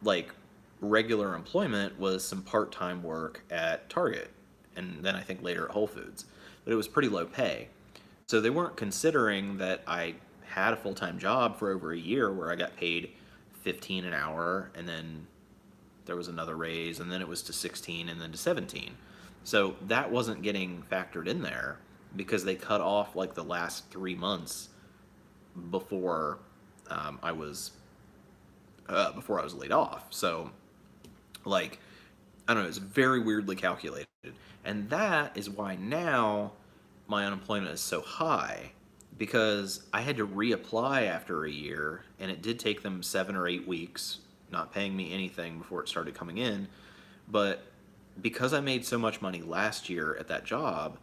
like regular employment was some part-time work at Target, and then I think later at Whole Foods, but it was pretty low pay. So they weren't considering that I had a full-time job for over a year where I got paid 15 an hour, and then there was another raise, and then it was to 16, and then to 17. So that wasn't getting factored in there because they cut off like the last 3 months before I was laid off. So like, I don't know, it's very weirdly calculated, and that is why now my unemployment is so high, because I had to reapply after a year, and it did take them 7 or 8 weeks, not paying me anything before it started coming in. But because I made so much money last year at that job,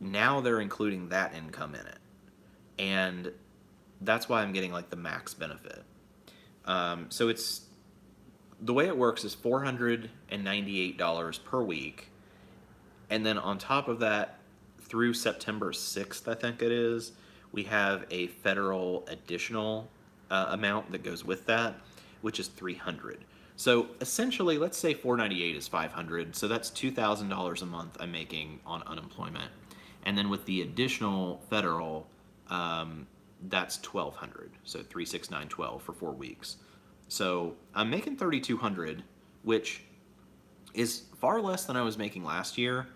now they're including that income in it. And that's why I'm getting like the max benefit. So it's, the way it works is $498 per week. And then on top of that, through September 6th, I think it is, we have a federal additional amount that goes with that, which is $300. So essentially, let's say $498 is $500, so that's $2,000 a month I'm making on unemployment. And then with the additional federal, that's $1,200, so $369.12 for 4 weeks. So I'm making $3,200, which is far less than I was making last year,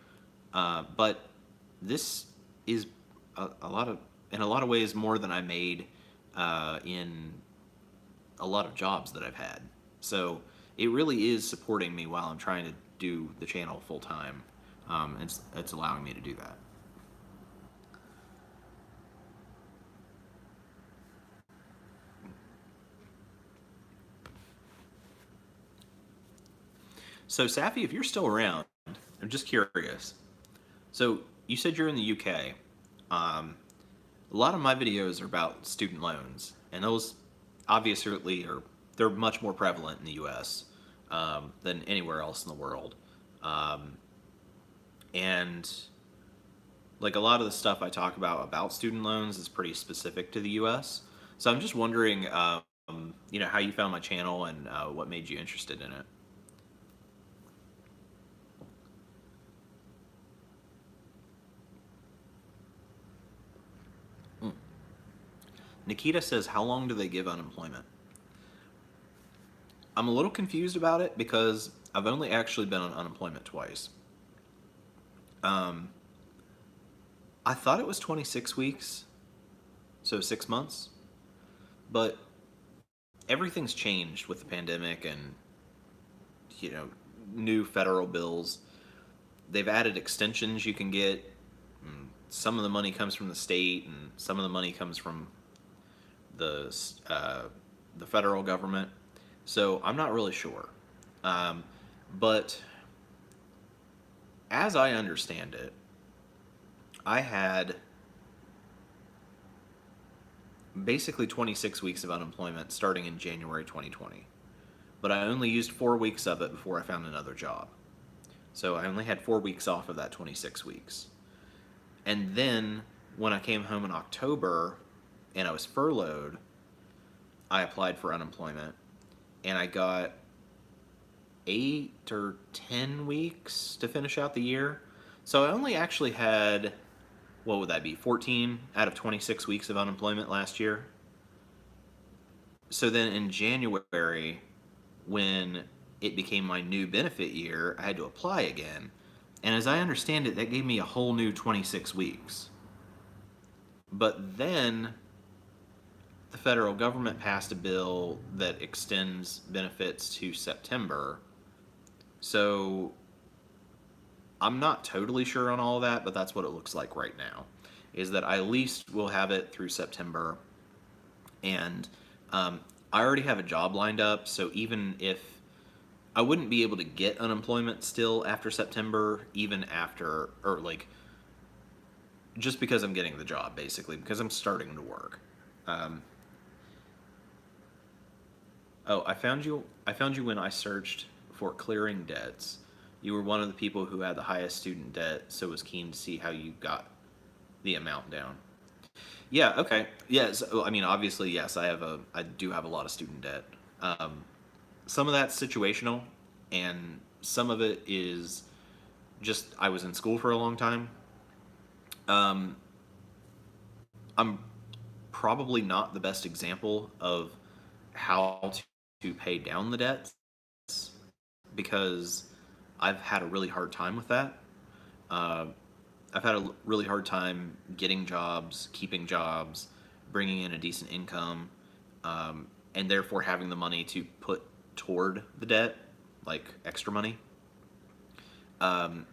but this is a lot of, in a lot of ways, more than I made in a lot of jobs that I've had. So it really is supporting me while I'm trying to do the channel full time. It's allowing me to do that. So, Safi, if you're still around, I'm just curious. So, you said you're in the UK. Um, a lot of my videos are about student loans, and those obviously are they're much more prevalent in the US than anywhere else in the world. Um, and like a lot of the stuff I talk about student loans is pretty specific to the US. So I'm just wondering, how you found my channel and what made you interested in it. Mm. Nikita says, "How long do they give unemployment?" I'm a little confused about it because I've only actually been on unemployment twice. Um, I thought it was 26 weeks, so 6 months, but everything's changed with the pandemic and you know new federal bills. They've added extensions you can get. Some of the money comes from the state, and some of the money comes from the uh, the federal government. So I'm not really sure. Um, but as I understand it, I had basically 26 weeks of unemployment starting in January 2020. But I only used 4 weeks of it before I found another job. So I only had 4 weeks off of that 26 weeks. And then when I came home in October and I was furloughed, I applied for unemployment and I got 8 or 10 weeks to finish out the year. So I only actually had, what would that be, 14 out of 26 weeks of unemployment last year. So then in January, when it became my new benefit year, I had to apply again. And as I understand it, that gave me a whole new 26 weeks. But then the federal government passed a bill that extends benefits to September. So I'm not totally sure on all of that, but that's what it looks like right now. Is that I at least will have it through September. And I already have a job lined up, so even if I wouldn't be able to get unemployment still after September, even after, or like, just because I'm getting the job, basically, because I'm starting to work. Um, oh, I found you. I found you when I searched for clearing debts. You were one of the people who had the highest student debt, so was keen to see how you got the amount down. Yeah. Okay. Yes. I mean, obviously, yes. I do have a lot of student debt. Um, some of that's situational, and some of it is just I was in school for a long time. Um, I'm probably not the best example of how to pay down the debts because I've had a really hard time with that. Uh, I've had a really hard time getting jobs, keeping jobs, bringing in a decent income, and therefore having the money to put toward the debt, like extra money. Um,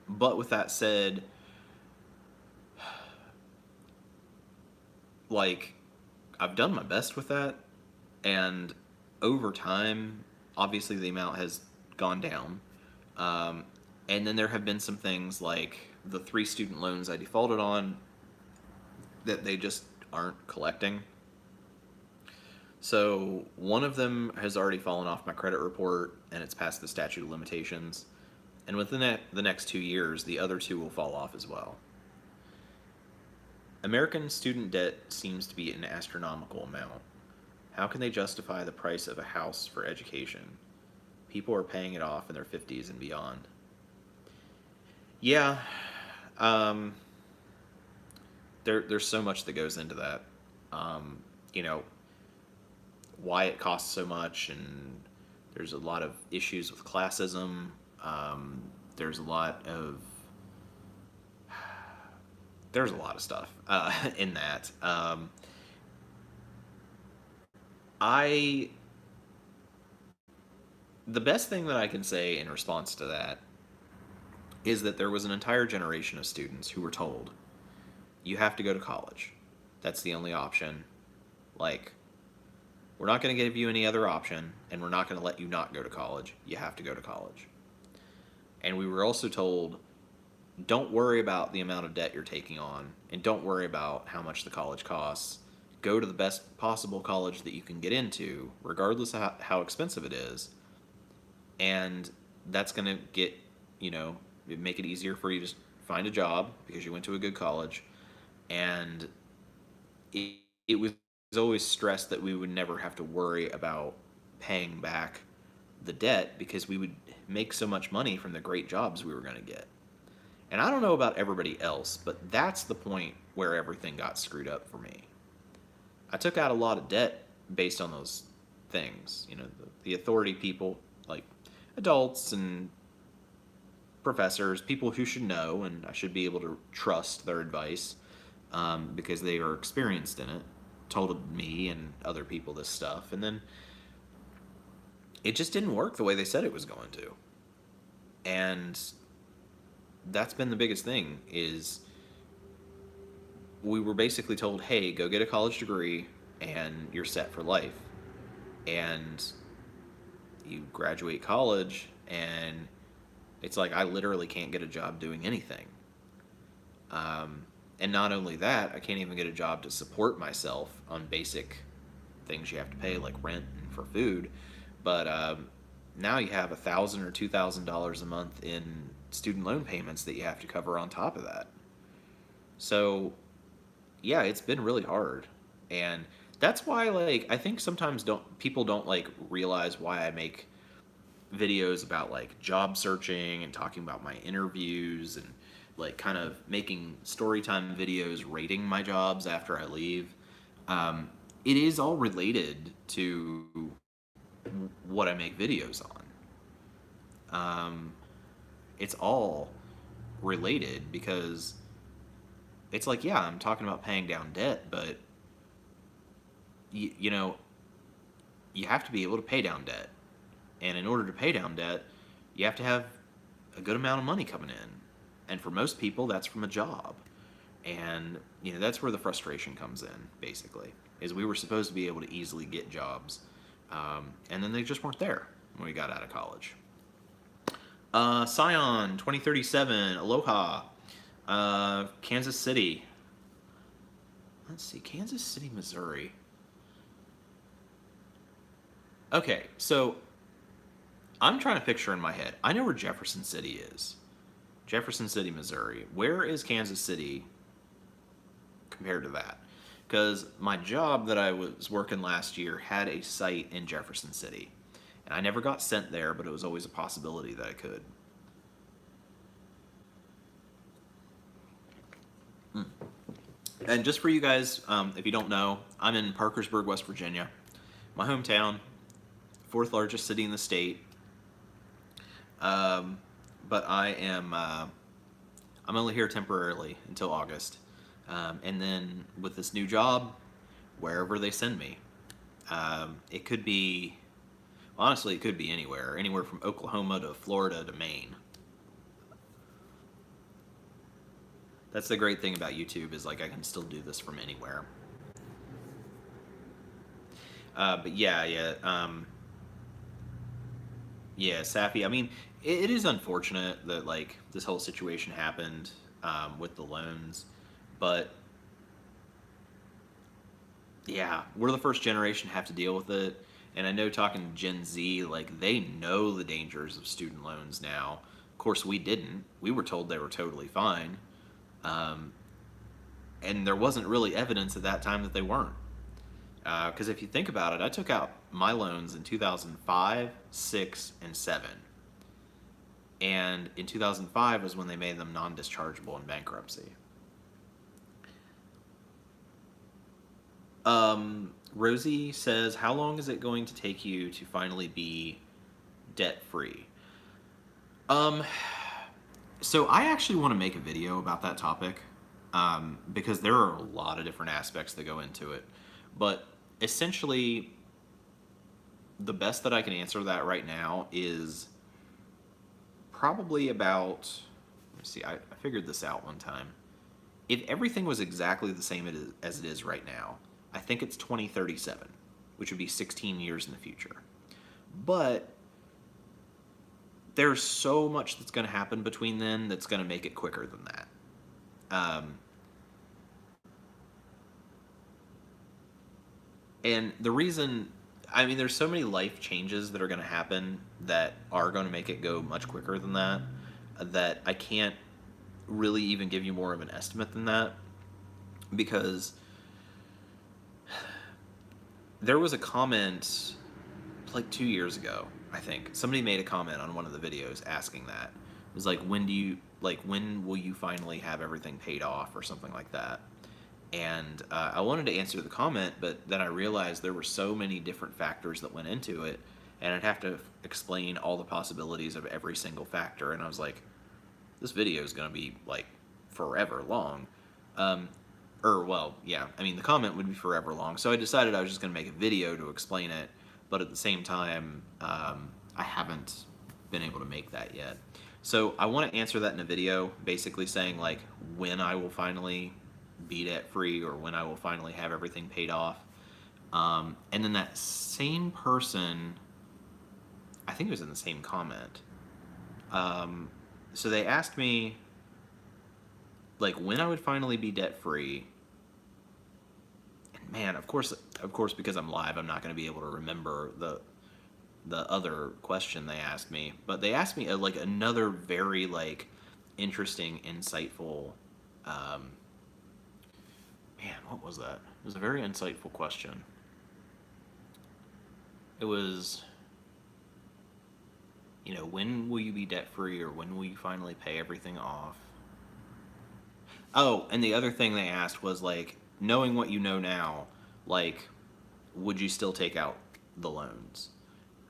but with that said, like, I've done my best with that, and over time, obviously the amount has gone down. Um, and then there have been some things like the 3 student loans I defaulted on that they just aren't collecting. So one of them has already fallen off my credit report and it's past the statute of limitations. And within the next 2 years, the other 2 will fall off as well. American student debt seems to be an astronomical amount. How can they justify the price of a house for education? People are paying it off in their 50s and beyond. Yeah, um, there's so much that goes into that. Um, you know, why it costs so much, and there's a lot of issues with classism. There's a lot of stuff in that. I the best thing that I can say in response to that is that there was an entire generation of students who were told, you have to go to college. That's the only option. Like, We're not going to give you any other option, and we're not going to let you not go to college. You have to go to college. And we were also told, don't worry about the amount of debt you're taking on, and don't worry about how much the college costs. Go to the best possible college that you can get into, regardless of how expensive it is. And that's going to get, make it easier for you to find a job because you went to a good college. And it was always stressed that we would never have to worry about paying back the debt because we would make so much money from the great jobs we were going to get. And I don't know about everybody else, but that's the point where everything got screwed up for me. I took out a lot of debt based on those things. The authority people, like adults and professors, people who should know, and I should be able to trust their advice because they are experienced in it, told me and other people this stuff. And then it just didn't work the way they said it was going to. And that's been the biggest thing, is we were basically told, hey, go get a college degree and you're set for life. And you graduate college and it's like I literally can't get a job doing anything. And not only that, I can't even get a job to support myself on basic things you have to pay, like rent and for food. But now you have $1,000 or $2,000 a month in student loan payments that you have to cover on top of that. So, yeah, it's been really hard. And that's why, I think sometimes people don't realize why I make videos about job searching and talking about my interviews and kind of making story time videos rating my jobs after I leave. It is all related to what I make videos on. It's all related because it's yeah, I'm talking about paying down debt, but you have to be able to pay down debt. And in order to pay down debt, you have to have a good amount of money coming in. And for most people, that's from a job. And, that's where the frustration comes in, basically, is we were supposed to be able to easily get jobs. And then they just weren't there when we got out of college. Scion 2037, Aloha, Kansas City. Let's see, Kansas City, Missouri. Okay, so I'm trying to picture in my head. I know where Jefferson City is. Jefferson City, Missouri. Where is Kansas City compared to that? Because my job that I was working last year had a site in Jefferson City. And I never got sent there, but it was always a possibility that I could. And just for you guys, if you don't know, I'm in Parkersburg, West Virginia. My hometown, 4th largest city in the state. But I'm only here temporarily until August. And then with this new job, wherever they send me, it could be, honestly, it could be anywhere from Oklahoma to Florida to Maine. That's the great thing about YouTube, is I can still do this from anywhere. But yeah, Safi. I mean, it is unfortunate that this whole situation happened with the loans, but yeah, we're the first generation to have to deal with it. And I know, talking to Gen Z, they know the dangers of student loans now. Of course, we didn't. We were told they were totally fine, and there wasn't really evidence at that time that they weren't. Because if you think about it, I took out my loans in 2005, 6, and 7. And in 2005 was when they made them non-dischargeable in bankruptcy. Rosie says, how long is it going to take you to finally be debt-free? So I actually want to make a video about that topic, because there are a lot of different aspects that go into it. But essentially, the best that I can answer that right now is probably about, let's see, I figured this out one time. If everything was exactly the same as it is right now, I think it's 2037. which would be 16 years in the future. But there's so much that's going to happen between then that's going to make it quicker than that. And the reason, I mean, there's so many life changes that are going to happen that are going to make it go much quicker than that, that I can't really even give you more of an estimate than that, because there was a comment like 2 years ago, I think. Somebody made a comment on one of the videos asking that. It was like, when will you finally have everything paid off or something like that? And I wanted to answer the comment, but then I realized there were so many different factors that went into it, and I'd have to explain all the possibilities of every single factor. And I was like, this video is going to be like forever long. Well, yeah, I mean, the comment would be forever long. So I decided I was just going to make a video to explain it, but at the same time, I haven't been able to make that yet. So I want to answer that in a video, basically saying like when I will finally be debt free, or when I will finally have everything paid off. And then that same person, I think it was in the same comment. So they asked me like when I would finally be debt free. And man, of course, because I'm live, I'm not going to be able to remember the other question they asked me. But they asked me like another very like interesting, insightful. Man, what was that? It was a very insightful question. It was, when will you be debt free, or when will you finally pay everything off? Oh, and the other thing they asked was like, knowing what you know now, like, would you still take out the loans?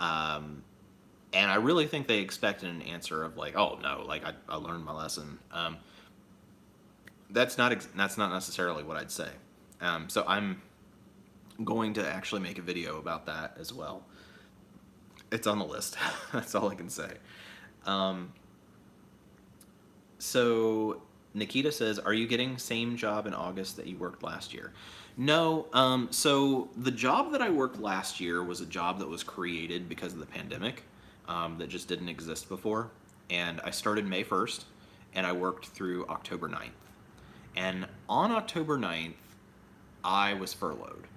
And I really think they expected an answer of like, oh no, like I learned my lesson. That's not necessarily what I'd say. So I'm going to actually make a video about that as well. It's on the list. That's all I can say. So Nikita says, are you getting same job in August that you worked last year? No. So the job that I worked last year was a job that was created because of the pandemic, that just didn't exist before. And I started May 1st, and I worked through October 9th. And on October 9th, I was furloughed.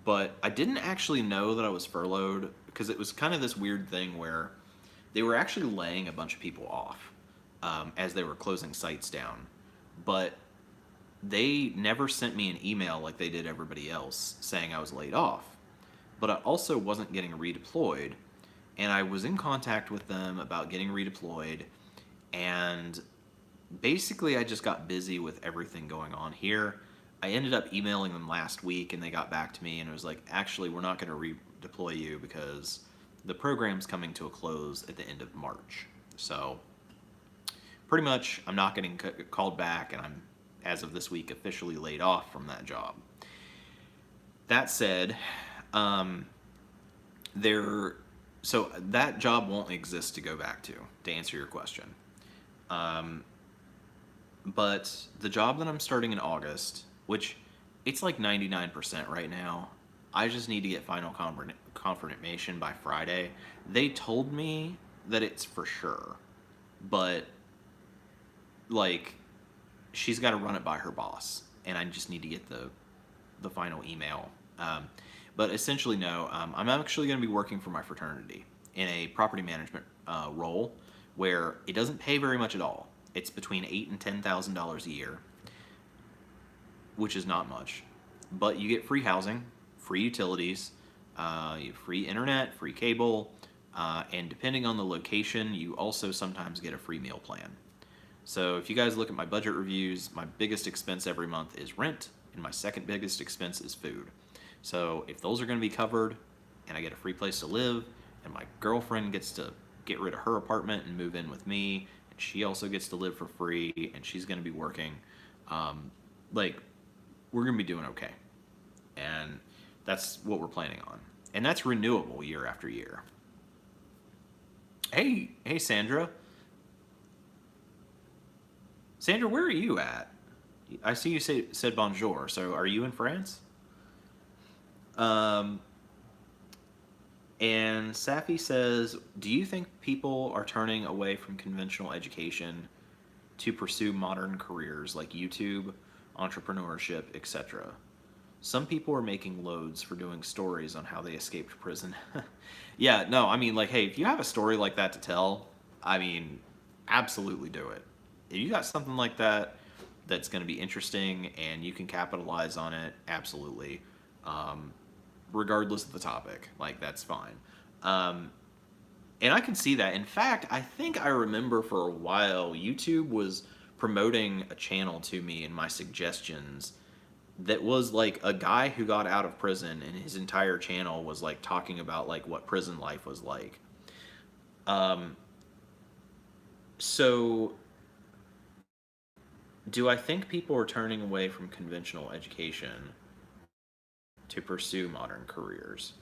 But I didn't actually know that I was furloughed, because it was kind of this weird thing where they were actually laying a bunch of people off as they were closing sites down. But they never sent me an email like they did everybody else saying I was laid off. But I also wasn't getting redeployed, and I was in contact with them about getting redeployed, and basically I just got busy with everything going on here. I ended up emailing them last week, and they got back to me, and it was like, actually, we're not going to redeploy you because the program's coming to a close at the end of March. So pretty much I'm not getting called back, and I'm, as of this week, officially laid off from that job. That said, so that job won't exist to go back to answer your question. But the job that I'm starting in August, which it's like 99% right now, I just need to get final confirmation by Friday. They told me that it's for sure, but like she's got to run it by her boss, and I just need to get the final email. But essentially, no, I'm actually going to be working for my fraternity in a property management role where it doesn't pay very much at all. It's between $8,000 and $10,000 a year, which is not much. But you get free housing, free utilities, you have free internet, free cable, and depending on the location, you also sometimes get a free meal plan. So if you guys look at my budget reviews, my biggest expense every month is rent, and my second biggest expense is food. So if those are going to be covered, and I get a free place to live, and my girlfriend gets to get rid of her apartment and move in with me, and she also gets to live for free, and she's going to be working, we're going to be doing okay. And that's what we're planning on. And that's renewable year after year. Hey, Sandra. Sandra, where are you at? I see you said bonjour. So are you in France? And Safi says, do you think people are turning away from conventional education to pursue modern careers like YouTube, entrepreneurship, etc.? Some people are making loads for doing stories on how they escaped prison. Yeah, no, I mean, like, hey, if you have a story like that to tell, I mean, absolutely do it. If you got something like that that's going to be interesting and you can capitalize on it, absolutely. Um, Regardless of the topic, like, that's fine. Um, and I can see that. In fact, I think I remember for a while YouTube was promoting a channel to me in my suggestions that was like a guy who got out of prison, and his entire channel was like talking about like what prison life was like. Um, so do I think people are turning away from conventional education to pursue modern careers?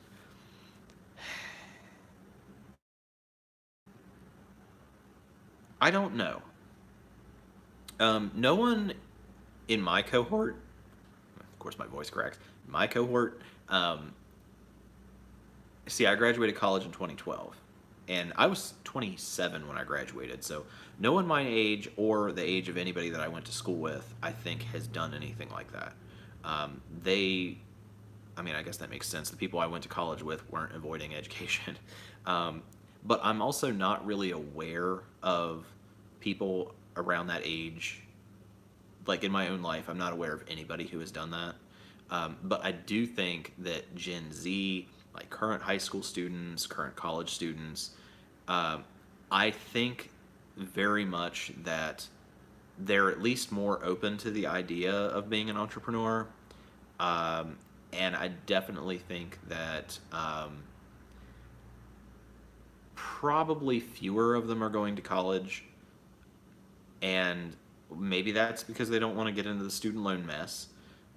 I don't know. No one in my cohort, of course, my voice cracks. My cohort, um, see, I graduated college in 2012, and I was 27 when I graduated. So, no one my age or the age of anybody that I went to school with, I think, has done anything like that. They, I mean, I guess that makes sense. The people I went to college with weren't avoiding education. Um, but I'm also not really aware of people around that age. Like in my own life, I'm not aware of anybody who has done that. But I do think that Gen Z, like current high school students, current college students, um, I think very much that they're at least more open to the idea of being an entrepreneur. Um, and I definitely think that probably fewer of them are going to college, and maybe that's because they don't want to get into the student loan mess,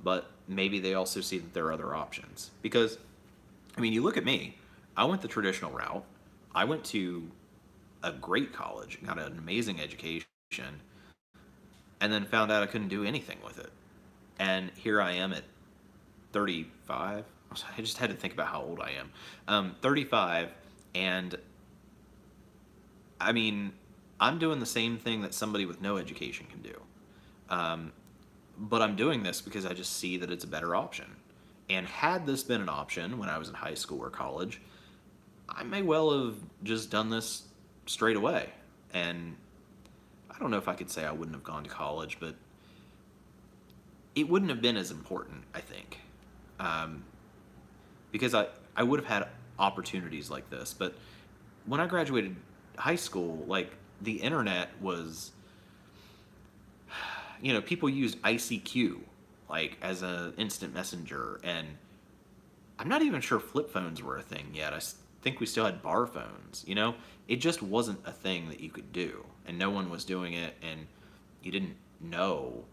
but maybe they also see that there are other options. Because, I mean, you look at me, I went the traditional route. I went to a great college, got an amazing education, and then found out I couldn't do anything with it. And here I am at 35. I just had to think about how old I am. 35, and I mean, I'm doing the same thing that somebody with no education can do. Um, but I'm doing this because I just see that it's a better option. And had this been an option when I was in high school or college, I may well have just done this straight away. And I don't know if I could say I wouldn't have gone to college, but it wouldn't have been as important, I think. Um, because I would have had opportunities like this. But when I graduated high school, like, the internet was, people used ICQ, like, as an instant messenger, and I'm not even sure flip phones were a thing yet. Think we still had bar phones, It just wasn't a thing that you could do, and no one was doing it, and you didn't know.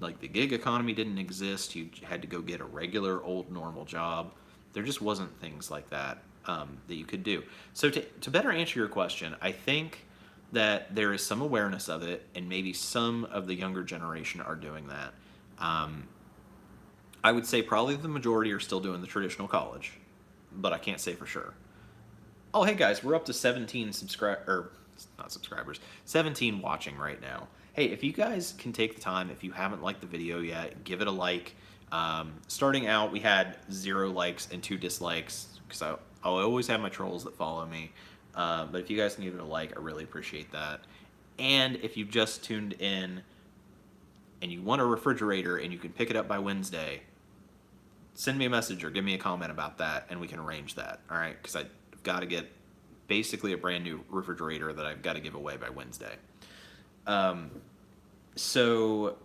Like, the gig economy didn't exist. You had to go get a regular old normal job. There just wasn't things like that that you could do. So to better answer your question, I think that there is some awareness of it, and maybe some of the younger generation are doing that. Um, I would say probably the majority are still doing the traditional college, but I can't say for sure. Oh, hey guys, we're up to 17 not subscribers, 17 watching right now. Hey, if you guys can take the time, if you haven't liked the video yet, give it a like. Starting out, we had 0 likes and 2 dislikes, because I'll always have my trolls that follow me. But if you guys can give it a like, I really appreciate that. And if you've just tuned in and you want a refrigerator and you can pick it up by Wednesday, send me a message or give me a comment about that, and we can arrange that, all right? Because I've got to get basically a brand new refrigerator that I've got to give away by Wednesday. So,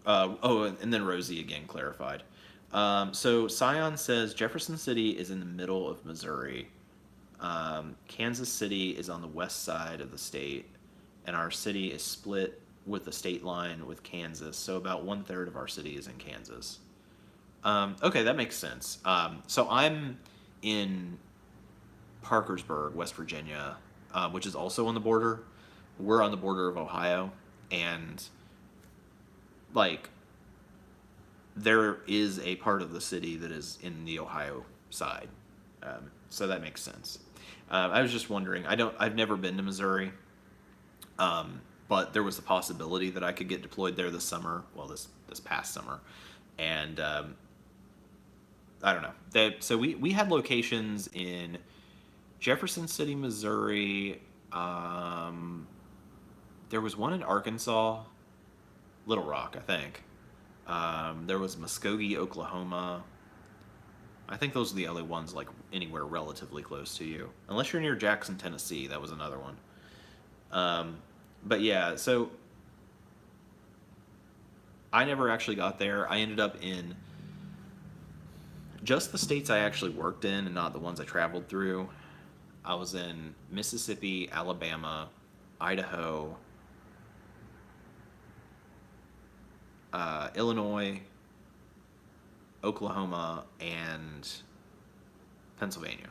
and then Rosie again clarified. So Scion says Jefferson City is in the middle of Missouri. Kansas City is on the west side of the state, and our city is split with the state line with Kansas. So about 1/3 of our city is in Kansas. Okay, that makes sense. So I'm in Parkersburg, West Virginia, which is also on the border. We're on the border of Ohio, and like, there is a part of the city that is in the Ohio side. So that makes sense. I was just wondering. I've never been to Missouri, but there was a possibility that I could get deployed there this summer. Well, this past summer, and I don't know. So we had locations in Jefferson City, Missouri. There was one in Arkansas, Little Rock, I think. There was Muskogee, Oklahoma. I think those are the only ones like anywhere relatively close to you, unless you're near Jackson, Tennessee. That was another one. But yeah, so I never actually got there. I ended up in just the states I actually worked in, and not the ones I traveled through. I was in Mississippi, Alabama, Idaho, Illinois, Oklahoma, and Pennsylvania.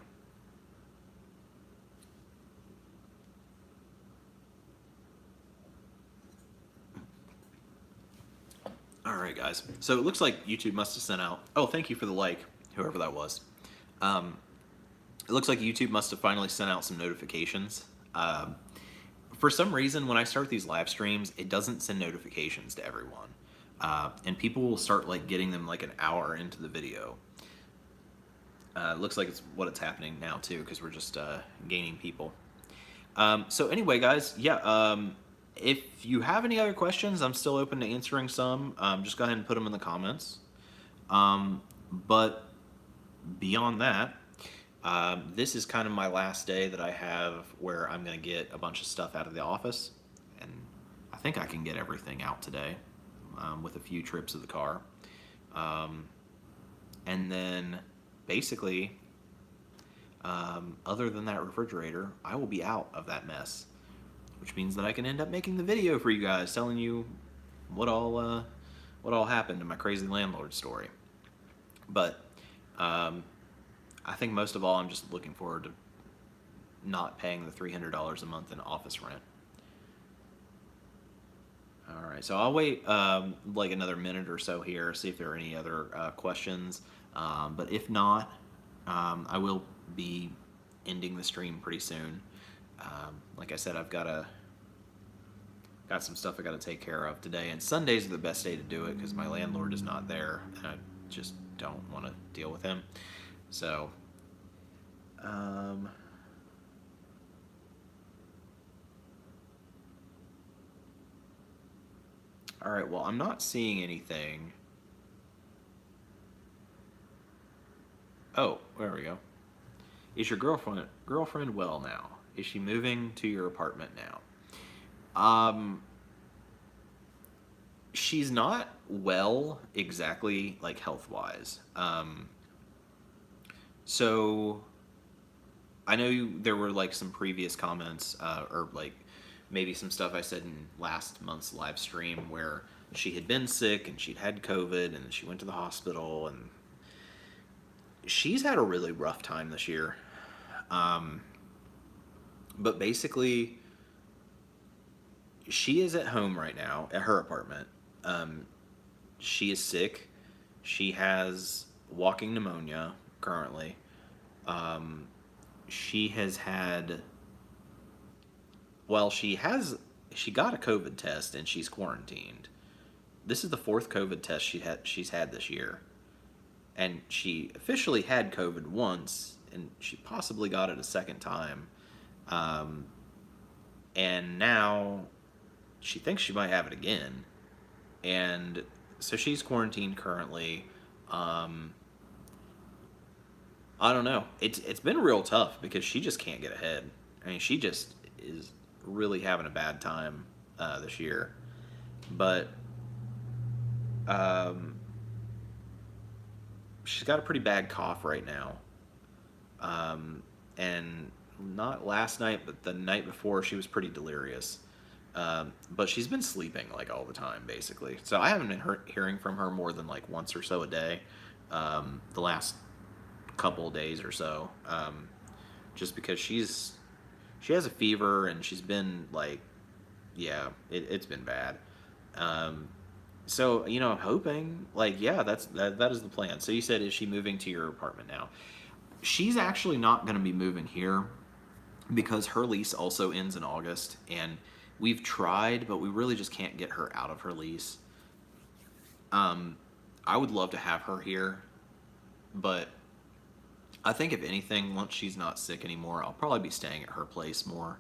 All right, guys. So it looks like YouTube must have sent out. Oh, thank you for the like, whoever that was. It looks like YouTube must have finally sent out some notifications. For some reason, when I start these live streams, it doesn't send notifications to everyone. And people will start like getting them like an hour into the video. It looks like it's happening now too, because we're just gaining people. So anyway, guys, yeah. If you have any other questions, I'm still open to answering some. Just go ahead and put them in the comments. But beyond that, this is kind of my last day that I have where I'm going to get a bunch of stuff out of the office. And I think I can get everything out today with a few trips of the car. And then basically, other than that refrigerator, I will be out of that mess. Which means that I can end up making the video for you guys, telling you what all happened in my crazy landlord story. But I think most of all, I'm just looking forward to not paying the $300 a month in office rent. All right, so I'll wait like another minute or so here, see if there are any other questions. But if not, I will be ending the stream pretty soon. Like I said, I've got some stuff I got to take care of today, and Sundays are the best day to do it because my landlord is not there, and I just don't want to deal with him. So, all right. Well, I'm not seeing anything. Oh, there we go. Is your girlfriend well now? Is she moving to your apartment now? She's not well exactly, like health-wise. So I know there were like some previous comments, or like maybe some stuff I said in last month's live stream where she had been sick and she'd had COVID and she went to the hospital, and she's had a really rough time this year. But basically, she is at home right now at her apartment. She is sick. She has walking pneumonia currently. She has had, well, she got a COVID test and she's quarantined. This is the 4th COVID test she's had this year. And she officially had COVID once, and she possibly got it a second time. And now she thinks she might have it again. And so she's quarantined currently. I don't know. It's been real tough because she just can't get ahead. I mean, she just is really having a bad time this year. But she's got a pretty bad cough right now. And not last night, but the night before, she was pretty delirious. But she's been sleeping like all the time, basically. So I haven't been hearing from her more than like once or so a day the last couple of days or so. Just because she has a fever and she's been like, yeah, it's been bad. So, I'm hoping, like, yeah, that is the plan. So you said, is she moving to your apartment now? she's actually not going to be moving here because her lease also ends in August, and we've tried, but we really just can't get her out of her lease. I would love to have her here, but I think if anything, once she's not sick anymore, I'll probably be staying at her place more.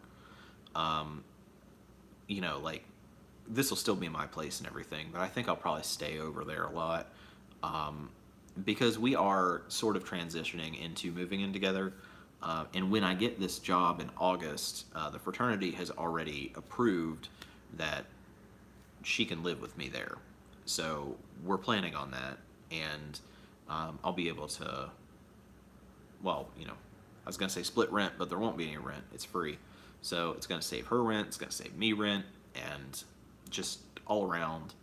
Um, like this will still be my place and everything, but I think I'll probably stay over there a lot. Um, because we are sort of transitioning into moving in together. And when I get this job in August, the fraternity has already approved that she can live with me there. So we're planning on that, and I'll be able to, well, I was going to say split rent, but there won't be any rent. It's free. So it's going to save her rent, it's going to save me rent, and just all around,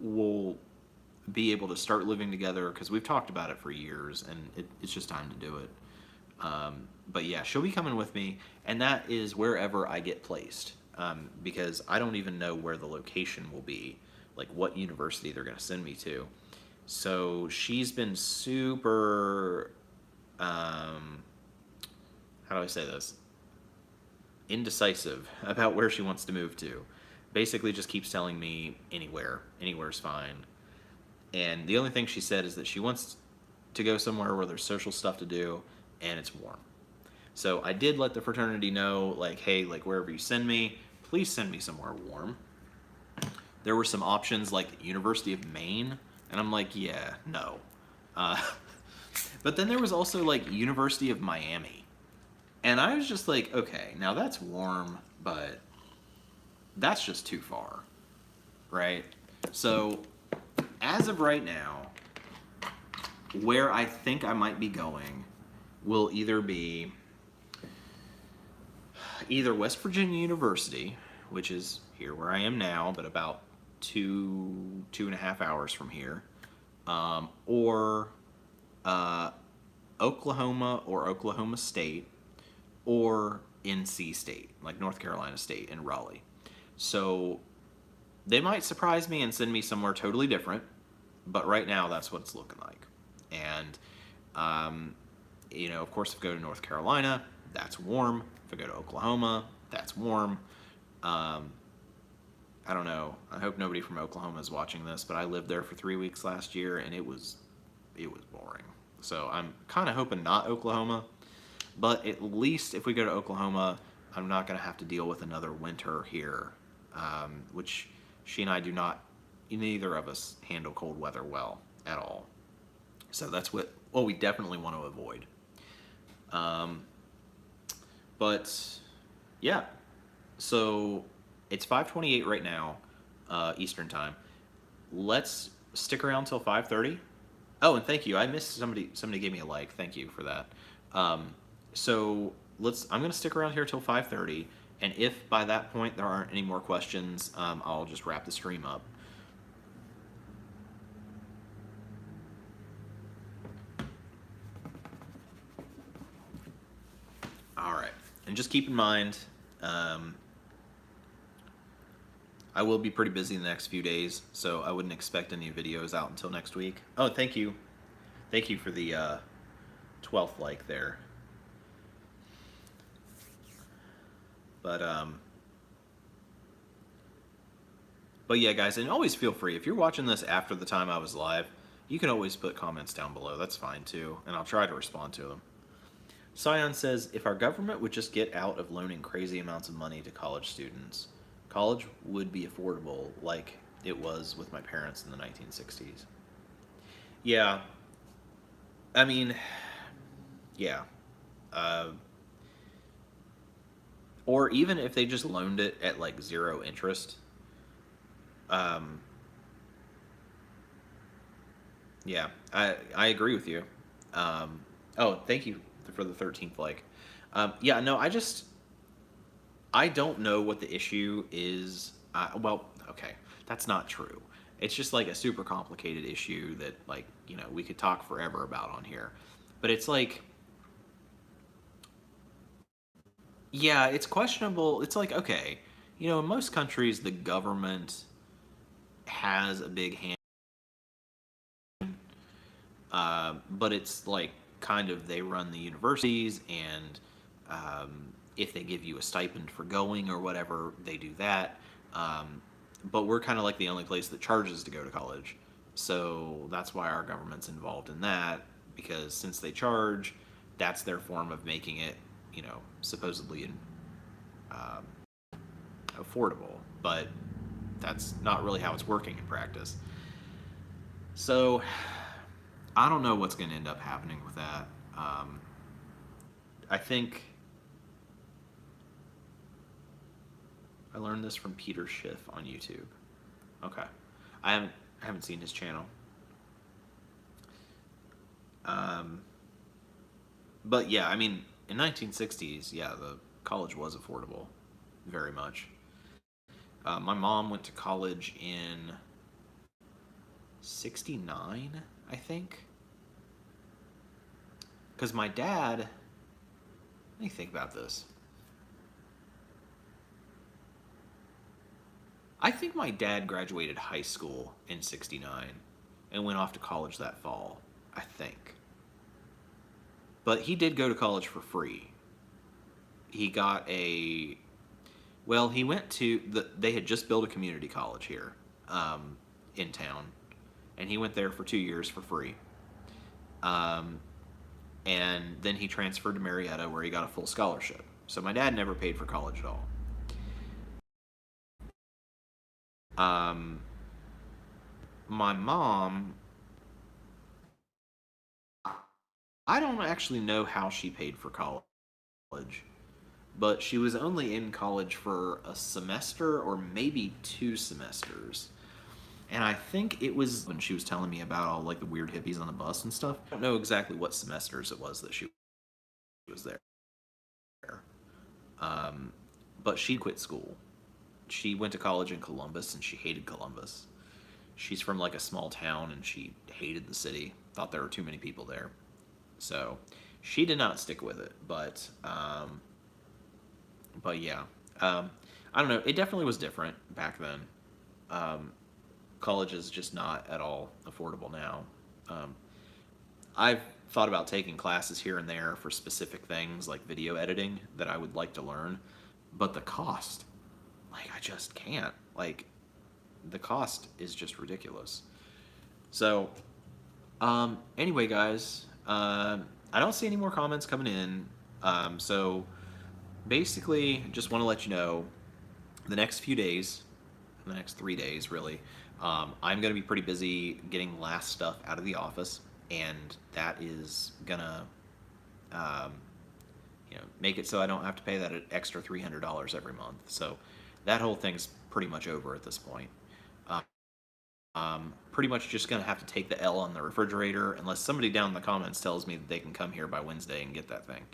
we'll be able to start living together because we've talked about it for years, and it's just time to do it. But yeah, she'll be coming with me, and that is wherever I get placed, because I don't even know where the location will be, like what university they're going to send me to. So she's been super, how do I say this? Indecisive about where she wants to move to. Basically just keeps telling me anywhere's fine. And the only thing she said is that she wants to go somewhere where there's social stuff to do and it's warm. So I did let the fraternity know, like, hey, like wherever you send me, please send me somewhere warm. There were some options like the University of Maine, and I'm like, yeah, no. But then there was also like University of Miami. And I was just like, okay, now that's warm, but that's just too far, right? So as of right now, where I think I might be going will either be West Virginia University, which is here where I am now, but about 2.5 hours from here, or Oklahoma or Oklahoma State, or NC State, like North Carolina State in Raleigh. So they might surprise me and send me somewhere totally different, but right now that's what it's looking like. And, of course, if I go to North Carolina, that's warm. If I go to Oklahoma, that's warm. I don't know. I hope nobody from Oklahoma is watching this, but I lived there for 3 weeks last year, and it was boring. So I'm kind of hoping not Oklahoma, but at least if we go to Oklahoma, I'm not going to have to deal with another winter here, which she and I do not, neither of us handle cold weather well at all. So that's what we definitely want to avoid. But yeah, so it's 5:28 right now, Eastern time. Let's stick around till 5:30. Oh, and thank you. I missed somebody gave me a like. Thank you for that. So I'm going to stick around here till 5:30, and if by that point there aren't any more questions, I'll just wrap the stream up. All right, and just keep in mind, I will be pretty busy the next few days, so I wouldn't expect any videos out until next week. Oh, thank you for the 12th like there. But yeah, guys, and always feel free. If you're watching this after the time I was live, you can always put comments down below. That's fine too, and I'll try to respond to them. Sion says, if our government would just get out of loaning crazy amounts of money to college students, college would be affordable like it was with my parents in the 1960s. Yeah. I mean, yeah. Or even if they just loaned it at like 0 interest. Yeah, I agree with you. Oh, thank you for the 13th like. Yeah, no, I don't know what the issue is. Well, okay, that's not true. It's just like a super complicated issue that, like, we could talk forever about on here. But it's like, yeah, it's questionable. It's like, okay, in most countries, the government has a big hand. But it's like kind of they run the universities, and if they give you a stipend for going or whatever, they do that. But we're kind of like the only place that charges to go to college. So that's why our government's involved in that, because since they charge, that's their form of making it, supposedly um, affordable. But that's not really how it's working in practice. So I don't know what's going to end up happening with that. I think I learned this from Peter Schiff on YouTube. Okay, I haven't seen his channel. But yeah, I mean, in 1960s, yeah, the college was affordable, very much. My mom went to college in '69, I think, because my dad. Let me think about this. I think my dad graduated high school in '69 and went off to college that fall, I think. But he did go to college for free. He got well, he went to, they had just built a community college here in town, and he went there for 2 years for free. Um, and then he transferred to Marietta where he got a full scholarship. So my dad never paid for college at all. Um, my mom, I don't actually know how she paid for college, but she was only in college for a semester or maybe 2 semesters. And I think it was when she was telling me about all like the weird hippies on the bus and stuff. I don't know exactly what semesters it was that she was there. Um, but she quit school. She went to college in Columbus and she hated Columbus. She's from like a small town and she hated the city. Thought there were too many people there. So she did not stick with it. But yeah, I don't know. It definitely was different back then. Um, College is just not at all affordable now. Um, I've thought about taking classes here and there for specific things like video editing that I would like to learn, but the cost, like, I just can't. Like, the cost is just ridiculous. So, anyway, guys, I don't see any more comments coming in. So, basically, just want to let you know the next few days, the next 3 days, really, I'm going to be pretty busy getting last stuff out of the office, and that is going to, make it so I don't have to pay that extra $300 every month. So that whole thing's pretty much over at this point. Pretty much just going to have to take the L on the refrigerator unless somebody down in the comments tells me that they can come here by Wednesday and get that thing.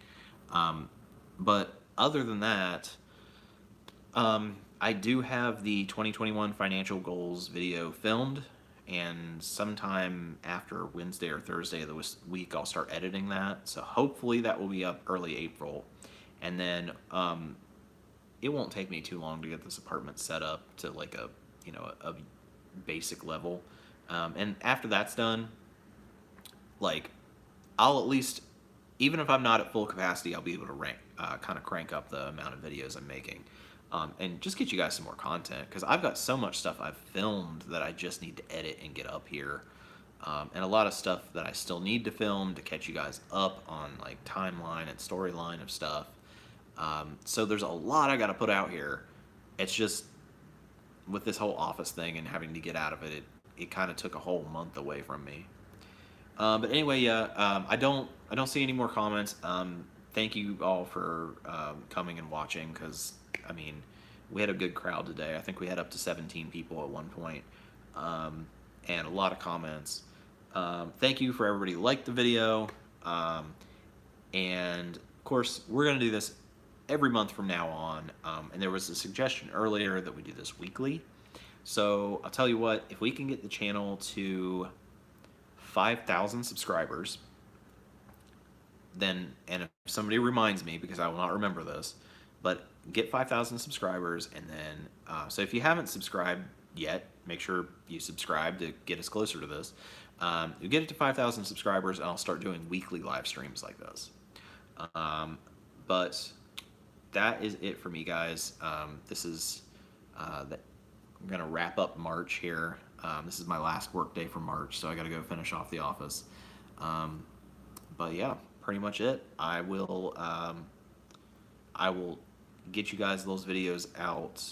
But other than that, I do have the 2021 financial goals video filmed, and sometime after Wednesday or Thursday of the week, I'll start editing that. So hopefully that will be up early April. And then it won't take me too long to get this apartment set up to like a basic level. And after that's done, like, I'll at least, even if I'm not at full capacity, I'll be able to kind of crank up the amount of videos I'm making. And just get you guys some more content, because I've got so much stuff I've filmed that I just need to edit and get up here. And a lot of stuff that I still need to film to catch you guys up on like timeline and storyline of stuff. So there's a lot I got to put out here. It's just with this whole office thing and having to get out of it, it kind of took a whole month away from me. But anyway, yeah, I don't see any more comments. Thank you all for coming and watching, because I mean, we had a good crowd today. I think we had up to 17 people at one point, and a lot of comments. Thank you for everybody who liked the video, and of course we're gonna do this every month from now on. And there was a suggestion earlier that we do this weekly. So I'll tell you what, if we can get the channel to 5,000 subscribers, then, and if somebody reminds me, because I will not remember this, but get 5,000 subscribers, and then, so if you haven't subscribed yet, make sure you subscribe to get us closer to this. You get it to 5,000 subscribers, and I'll start doing weekly live streams like this. But that is it for me, guys. This is I'm gonna wrap up March here. This is my last work day for March, so I gotta go finish off the office. But yeah, pretty much it. I will get you guys those videos out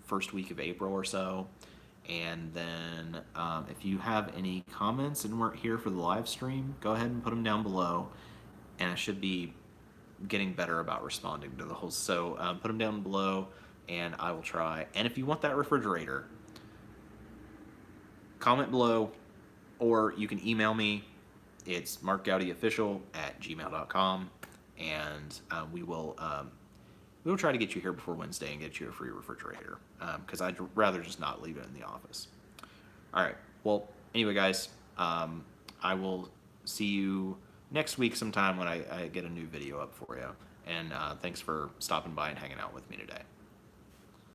first week of April or so. And then if you have any comments and weren't here for the live stream, go ahead and put them down below. And I should be getting better about responding to those. So put them down below and I will try. And if you want that refrigerator, comment below, or you can email me. It's markgoudyofficial@gmail.com, and we will try to get you here before Wednesday and get you a free refrigerator, because I'd rather just not leave it in the office. All right. Well, anyway, guys, I will see you next week sometime when I get a new video up for you. And thanks for stopping by and hanging out with me today.